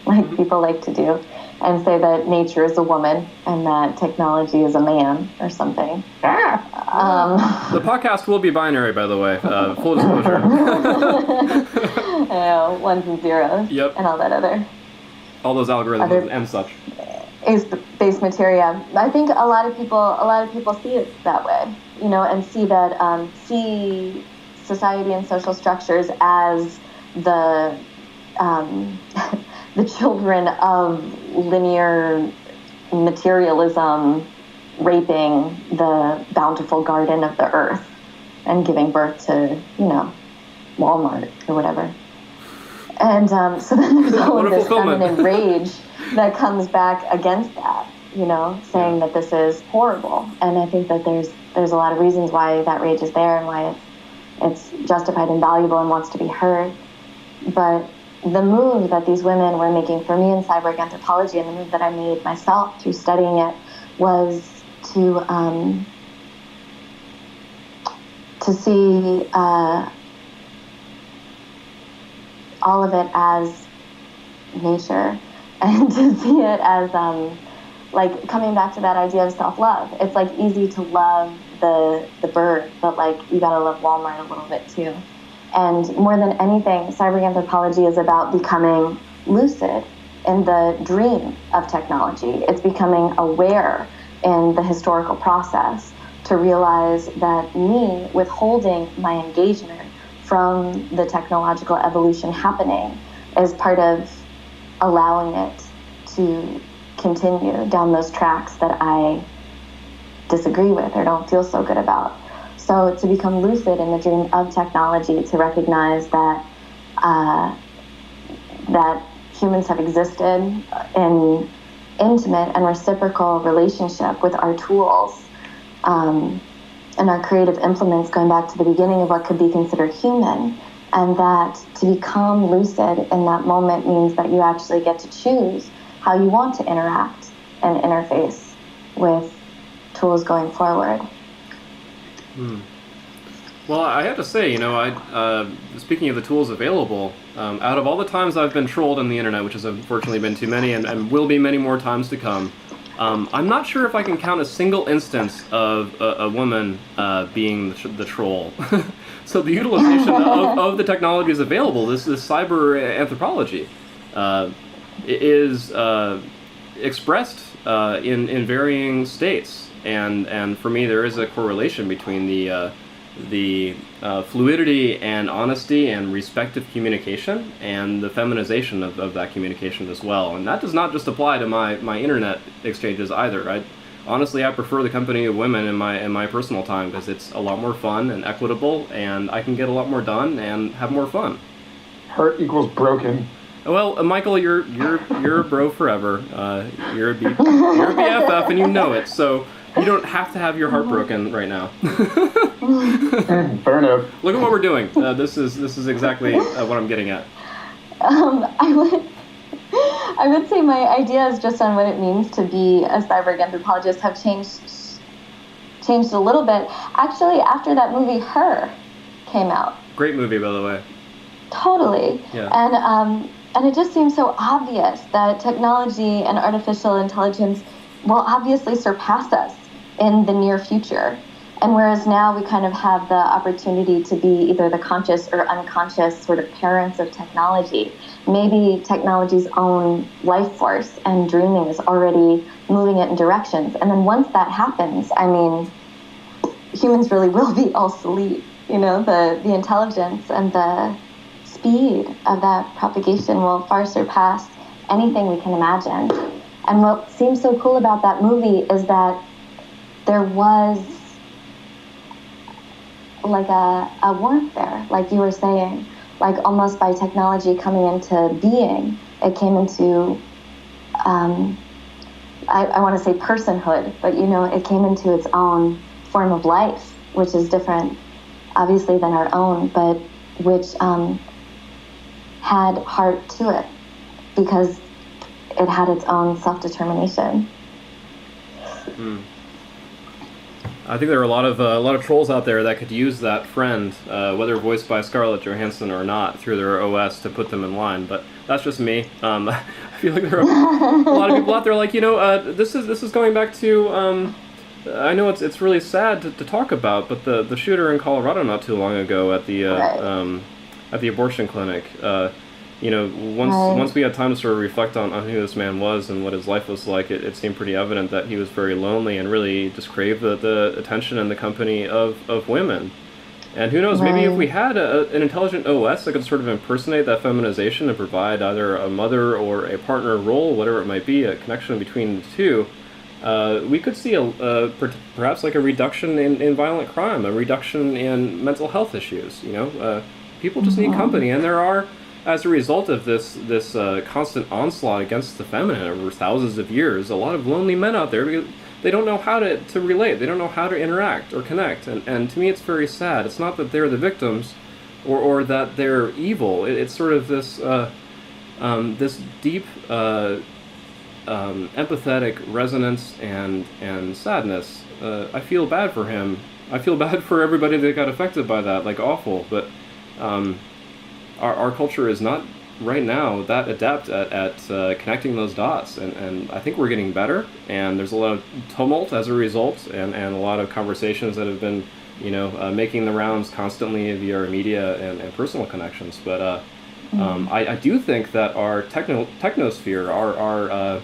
Speaker 3: like people like to do, and say that nature is a woman and that technology is a man or something.
Speaker 1: The podcast will be binary, by the way. Full disclosure.
Speaker 3: Ones and zeros.
Speaker 1: Yep.
Speaker 3: And all that other.
Speaker 1: All those algorithms and such.
Speaker 3: Is base materia. I think a lot of people see it that way, and see that see society and social structures as the the children of linear materialism raping the bountiful garden of the earth and giving birth to, Walmart or whatever. And so then there's all of this feminine rage that comes back against that, saying that this is horrible. And I think that there's a lot of reasons why that rage is there and why it's justified and valuable and wants to be heard. But the move that these women were making for me in cyborg anthropology, and the move that I made myself through studying it, was to see all of it as nature, and to see it as like coming back to that idea of self-love. It's like easy to love the bird, but like you gotta love Walmart a little bit too. And more than anything, cyborg anthropology is about becoming lucid in the dream of technology. It's becoming aware in the historical process to realize that me withholding my engagement from the technological evolution happening is part of allowing it to continue down those tracks that I disagree with or don't feel so good about. So to become lucid in the dream of technology, to recognize that that humans have existed in intimate and reciprocal relationship with our tools and our creative implements, going back to the beginning of what could be considered human, and that to become lucid in that moment means that you actually get to choose how you want to interact and interface with tools going forward.
Speaker 1: Well, I have to say, speaking of the tools available, out of all the times I've been trolled on the internet, which has unfortunately been too many and will be many more times to come, I'm not sure if I can count a single instance of a woman being the troll. So the utilization of the technologies available, this cyber anthropology, is expressed in varying states. And for me, there is a correlation between the fluidity and honesty and respective communication and the feminization of that communication as well. And that does not just apply to my internet exchanges either. Honestly, I prefer the company of women in my personal time because it's a lot more fun and equitable, and I can get a lot more done and have more fun.
Speaker 2: Heart equals broken.
Speaker 1: Well, Michael, you're a bro forever. You're a BFF, and you know it. So you don't have to have your heart broken right now.
Speaker 2: Fair enough.
Speaker 1: Look at what we're doing. This is exactly what I'm getting at.
Speaker 3: I would say my ideas just on what it means to be a cyborg anthropologist have changed a little bit. Actually, after that movie Her came out.
Speaker 1: Great movie, by the way.
Speaker 3: Totally.
Speaker 1: Yeah.
Speaker 3: And it just seems so obvious that technology and artificial intelligence will obviously surpass us in the near future. And whereas now we kind of have the opportunity to be either the conscious or unconscious sort of parents of technology, maybe technology's own life force and dreaming is already moving it in directions. And then once that happens, I mean, humans really will be obsolete. The intelligence and the speed of that propagation will far surpass anything we can imagine. And what seems so cool about that movie is that there was like a warmth there, like you were saying, like almost by technology coming into being, it came into, I want to say personhood, but it came into its own form of life, which is different, obviously, than our own, but which had heart to it because it had its own self-determination.
Speaker 1: I think there are a lot of trolls out there that could use that friend, whether voiced by Scarlett Johansson or not, through their OS to put them in line. But that's just me. I feel like there are a lot of people out there like, this is going back to. I know it's really sad to talk about, but the shooter in Colorado not too long ago at the abortion clinic. Once we had time to sort of reflect on who this man was and what his life was like, it seemed pretty evident that he was very lonely and really just craved the attention and the company of women. And who knows, maybe if we had an intelligent OS that could sort of impersonate that feminization and provide either a mother or a partner role, whatever it might be, a connection between the two, we could see perhaps like a reduction in violent crime, a reduction in mental health issues. People just need company, and there are, as a result of this constant onslaught against the feminine over thousands of years, a lot of lonely men out there because they don't know how to relate, they don't know how to interact or connect, and to me it's very sad. It's not that they're the victims or that they're evil. It's sort of this this deep empathetic resonance and sadness. I feel bad for him. I feel bad for everybody that got affected by that, like awful, but our culture is not right now that adept at connecting those dots, and I think we're getting better, and there's a lot of tumult as a result, and a lot of conversations that have been making the rounds constantly via our media and personal connections, but I do think that our technosphere, our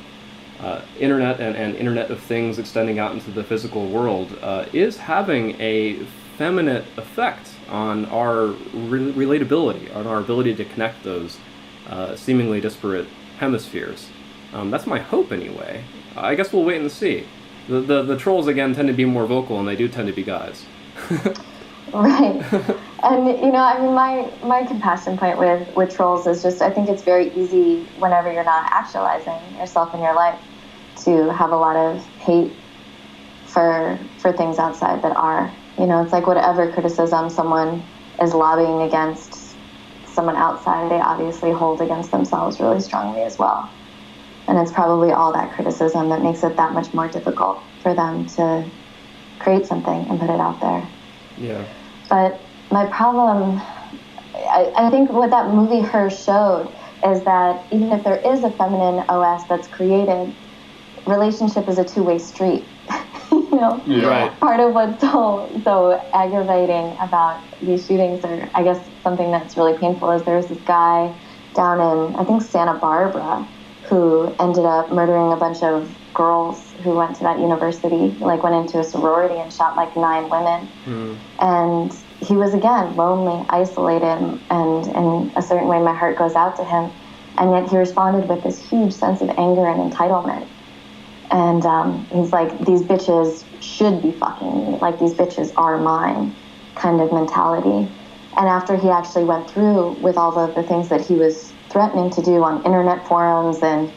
Speaker 1: internet and Internet of Things extending out into the physical world is having a feminine effect on our relatability, on our ability to connect those seemingly disparate hemispheres. That's my hope anyway. I guess we'll wait and see. The trolls again tend to be more vocal, and they do tend to be guys.
Speaker 3: Right. And my compassion point with trolls is just, I think it's very easy whenever you're not actualizing yourself in your life to have a lot of hate for things outside that are. It's like whatever criticism someone is lobbying against someone outside, they obviously hold against themselves really strongly as well. And it's probably all that criticism that makes it that much more difficult for them to create something and put it out there.
Speaker 1: Yeah.
Speaker 3: But my problem, I think what that movie Her showed is that even if there is a feminine OS that's created, relationship is a two-way street.
Speaker 1: Yeah. Right.
Speaker 3: Part of what's so aggravating about these shootings, or I guess something that's really painful, is there's this guy down in, I think, Santa Barbara, who ended up murdering a bunch of girls who went to that university, like went into a sorority and shot like 9 women. And he was, again, lonely, isolated, and in a certain way my heart goes out to him. And yet he responded with this huge sense of anger and entitlement. And he's like, these bitches should be fucking me, like these bitches are mine kind of mentality. And after he actually went through with all of the things that he was threatening to do on internet forums and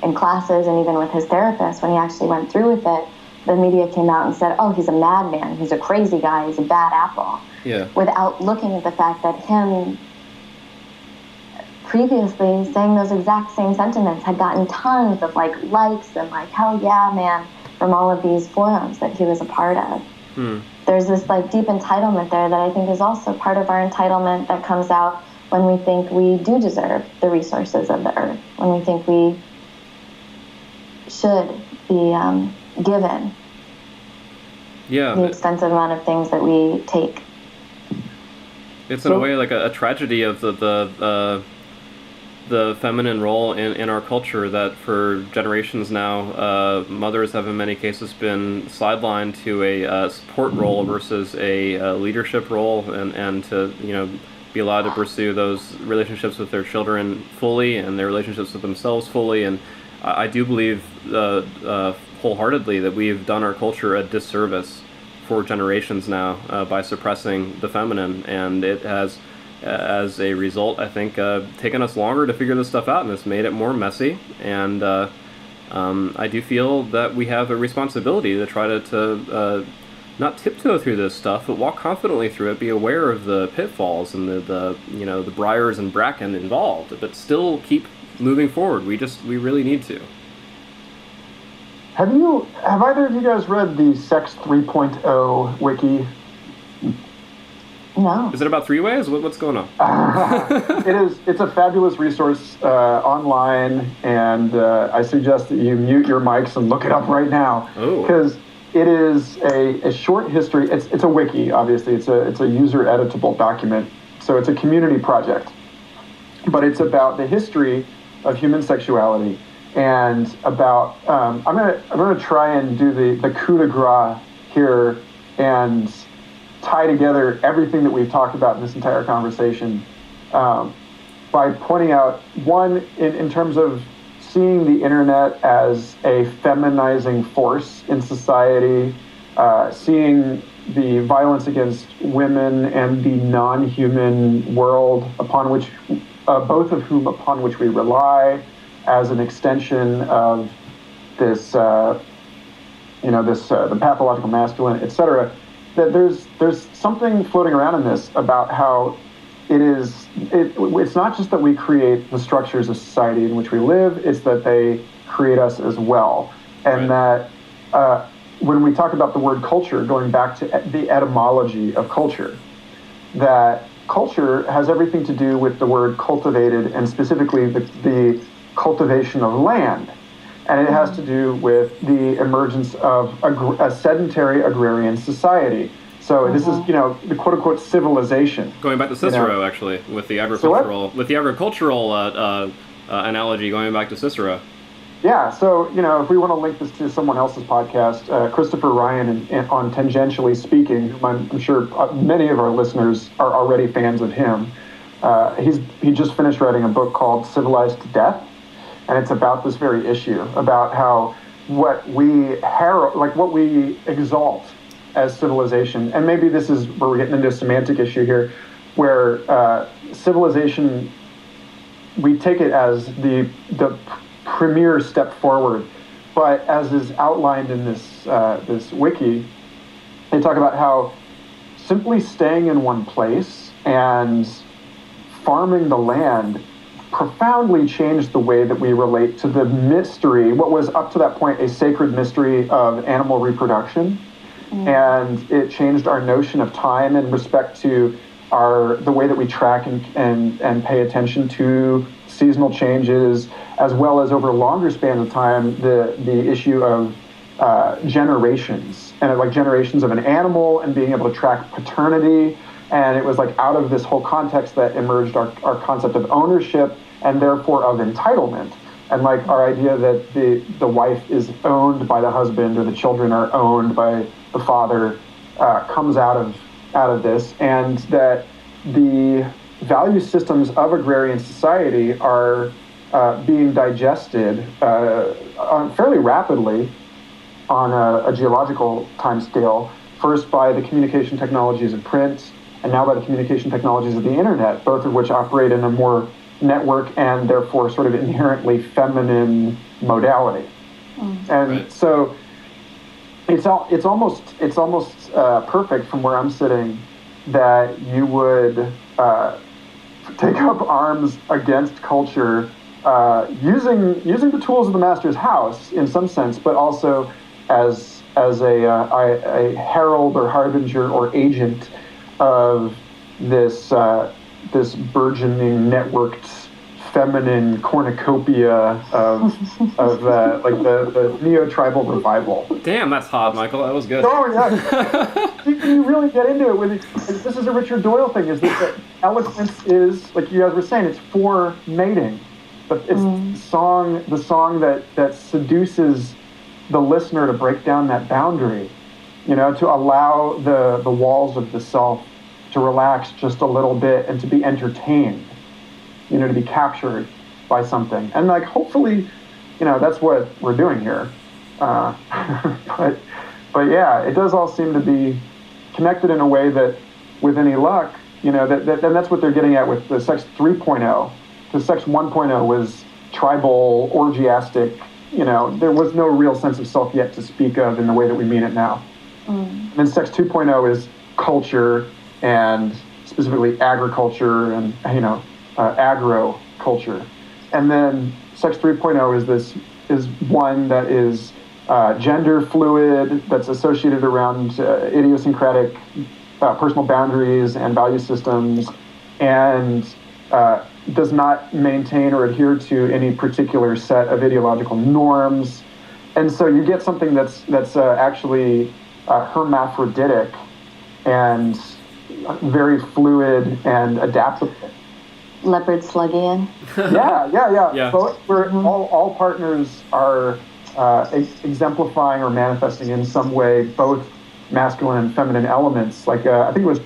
Speaker 3: in classes and even with his therapist, when he actually went through with it, the media came out and said, oh, he's a madman, he's a crazy guy, he's a bad apple.
Speaker 1: Yeah.
Speaker 3: Without looking at the fact that him previously saying those exact same sentiments had gotten tons of likes and hell yeah, man, from all of these forums that he was a part of. There's this deep entitlement there that I think is also part of our entitlement that comes out when we think we do deserve the resources of the earth, when we think we should be given the extensive amount of things that we take.
Speaker 1: It's in a way like a tragedy of the feminine role in our culture, that for generations now, mothers have in many cases been sidelined to a support role versus a leadership role, and to be allowed to pursue those relationships with their children fully and their relationships with themselves fully. And I do believe wholeheartedly that we've done our culture a disservice for generations now by suppressing the feminine, and it has, as a result, I think, taken us longer to figure this stuff out, and it's made it more messy. And I do feel that we have a responsibility to try to not tiptoe through this stuff, but walk confidently through it, be aware of the pitfalls and the briars and bracken involved, but still keep moving forward. We really need to.
Speaker 2: Have either of you guys read the Sex 3.0 wiki?
Speaker 3: No.
Speaker 1: Is it about three-ways? What's going on?
Speaker 2: It's a fabulous resource online, and I suggest that you mute your mics and look it up right now. Because it is a short history. It's a wiki, obviously. It's a user editable document, so it's a community project. But it's about the history of human sexuality, and about I'm gonna try and do the coup de grace here and tie together everything that we've talked about in this entire conversation by pointing out, one, in terms of seeing the internet as a feminizing force in society, seeing the violence against women and the non-human world upon which both of whom upon which we rely as an extension of this, the pathological masculine, etc. That there's something floating around in this about how it's not just that we create the structures of society in which we live, it's that they create us as well. And that when we talk about the word culture, going back to the etymology of culture, that culture has everything to do with the word cultivated, and specifically the cultivation of land. And it has to do with the emergence of a sedentary agrarian society. So this is, the quote-unquote civilization.
Speaker 1: Going back to Cicero, actually, with the agricultural, analogy, going back to Cicero.
Speaker 2: Yeah, so, if we want to link this to someone else's podcast, Christopher Ryan on Tangentially Speaking, whom I'm sure many of our listeners are already fans of him, he just finished writing a book called Civilized to Death, and it's about this very issue, about how what we exalt as civilization, and maybe this is where we're getting into a semantic issue here, where civilization, we take it as the premier step forward, but as is outlined in this wiki, they talk about how simply staying in one place and farming the land profoundly changed the way that we relate to the mystery, what was up to that point a sacred mystery of animal reproduction. And it changed our notion of time in respect to the way that we track and pay attention to seasonal changes, as well as over longer spans of time, the issue of generations, and like generations of an animal and being able to track paternity. And it was like out of this whole context that emerged our concept of ownership and therefore of entitlement. And like our idea that the wife is owned by the husband or the children are owned by the father comes out of this, and that the value systems of agrarian society are being digested fairly rapidly on a geological time scale, first by the communication technologies of print, and now by the communication technologies of the internet, both of which operate in a more network and therefore sort of inherently feminine modality. And so it's almost perfect from where I'm sitting that you would take up arms against culture using the tools of the master's house in some sense, but also as a herald or harbinger or agent of this burgeoning networked feminine cornucopia of like the neo-tribal revival.
Speaker 1: Damn, that's hot, Michael. That was good.
Speaker 2: Oh yeah, you really get into it with it. This is a Richard Doyle thing. Is that eloquence is, like you guys were saying, it's for mating, but it's the song that seduces the listener to break down that boundary, to allow the walls of the self to relax just a little bit and to be entertained, to be captured by something. And like, hopefully, that's what we're doing here. But yeah, it does all seem to be connected in a way that, with any luck, and that's what they're getting at with the Sex 3.0. The Sex 1.0 was tribal, orgiastic. There was no real sense of self yet to speak of in the way that we mean it now. And Sex 2.0 is culture, and specifically agriculture and agro culture. And then Sex 3.0 is one that is gender fluid, that's associated around idiosyncratic personal boundaries and value systems, and does not maintain or adhere to any particular set of ideological norms. And so you get something that's actually hermaphroditic and very fluid and adaptable.
Speaker 3: Leopard sluggian.
Speaker 2: Yeah. Both, all partners are exemplifying or manifesting in some way both masculine and feminine elements. Like I think it was,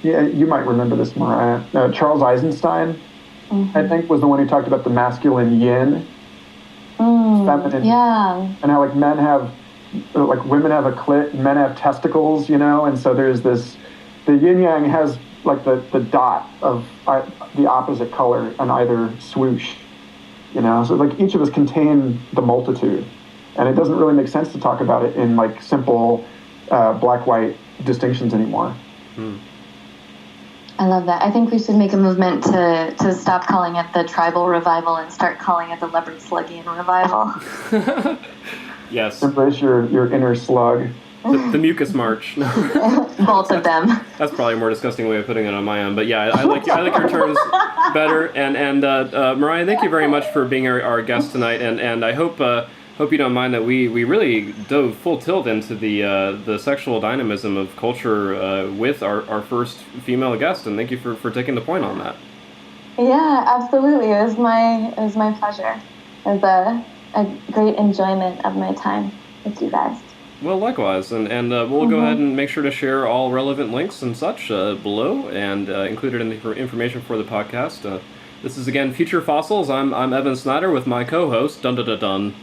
Speaker 2: you might remember this, Maraya. Charles Eisenstein, I think, was the one who talked about the masculine yin, feminine, and how like women have a clit, and men have testicles, and so there's this. The yin yang has like the dot of the opposite color on either swoosh, so like each of us contain the multitude, and it doesn't really make sense to talk about it in like simple black-white distinctions anymore.
Speaker 3: I love that. I think we should make a movement to stop calling it the tribal revival and start calling it the leopard sluggian revival.
Speaker 1: Yes.
Speaker 2: Embrace your inner slug.
Speaker 1: The mucus march.
Speaker 3: Both of them.
Speaker 1: That's probably a more disgusting way of putting it on my end, but yeah, I like your terms better. And Maraya, thank you very much for being our guest tonight. And I hope you don't mind that we really dove full tilt into the sexual dynamism of culture with our first female guest. And thank you for taking the point on that.
Speaker 3: Yeah, absolutely. It was my pleasure. It was a great enjoyment of my time with you guys.
Speaker 1: Well, likewise, and we'll go ahead and make sure to share all relevant links and such below, and included in the information for the podcast. This is, again, Future Fossils. I'm Evan Snyder with my co-host, dun-dun-dun-dun,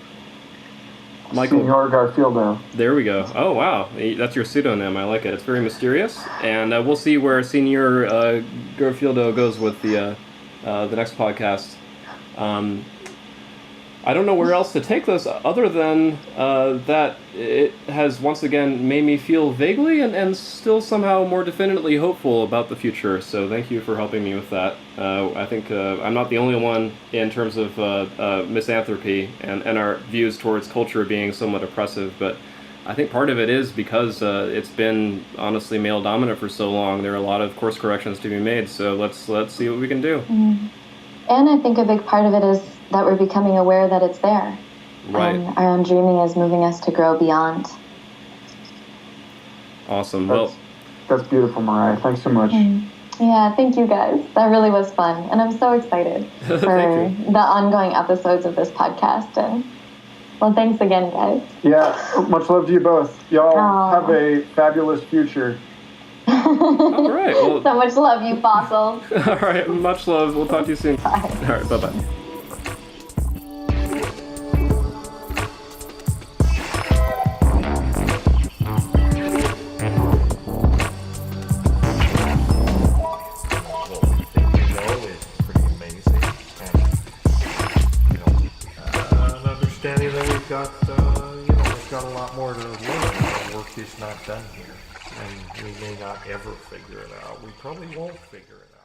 Speaker 1: Michael.
Speaker 2: Senor Garfield.
Speaker 1: There we go. Oh, wow. That's your pseudonym. I like it. It's very mysterious, and we'll see where Senor Garfieldo goes with the next podcast. I don't know where else to take this other than that it has once again made me feel vaguely and still somehow more definitely hopeful about the future. So thank you for helping me with that. I think I'm not the only one in terms of misanthropy and our views towards culture being somewhat oppressive, but I think part of it is because it's been honestly male dominant for so long. There are a lot of course corrections to be made. So let's see what we can do.
Speaker 3: And I think a big part of it is that we're becoming aware that it's there.
Speaker 1: Right.
Speaker 3: And our own dreaming is moving us to grow beyond.
Speaker 1: Awesome.
Speaker 2: That's beautiful, Maraya. Thanks so much.
Speaker 3: Yeah, thank you guys. That really was fun. And I'm so excited for the ongoing episodes of this podcast. And well, thanks again, guys.
Speaker 2: Yeah, much love to you both. Y'all have a fabulous future.
Speaker 1: All right. Well,
Speaker 3: so much love, you fossils.
Speaker 1: All right. Much love. We'll talk to you soon.
Speaker 3: Bye.
Speaker 1: All right. Bye-bye.
Speaker 4: We've got a lot more to learn. The work is not done here, and we may not ever figure it out. We probably won't figure it out.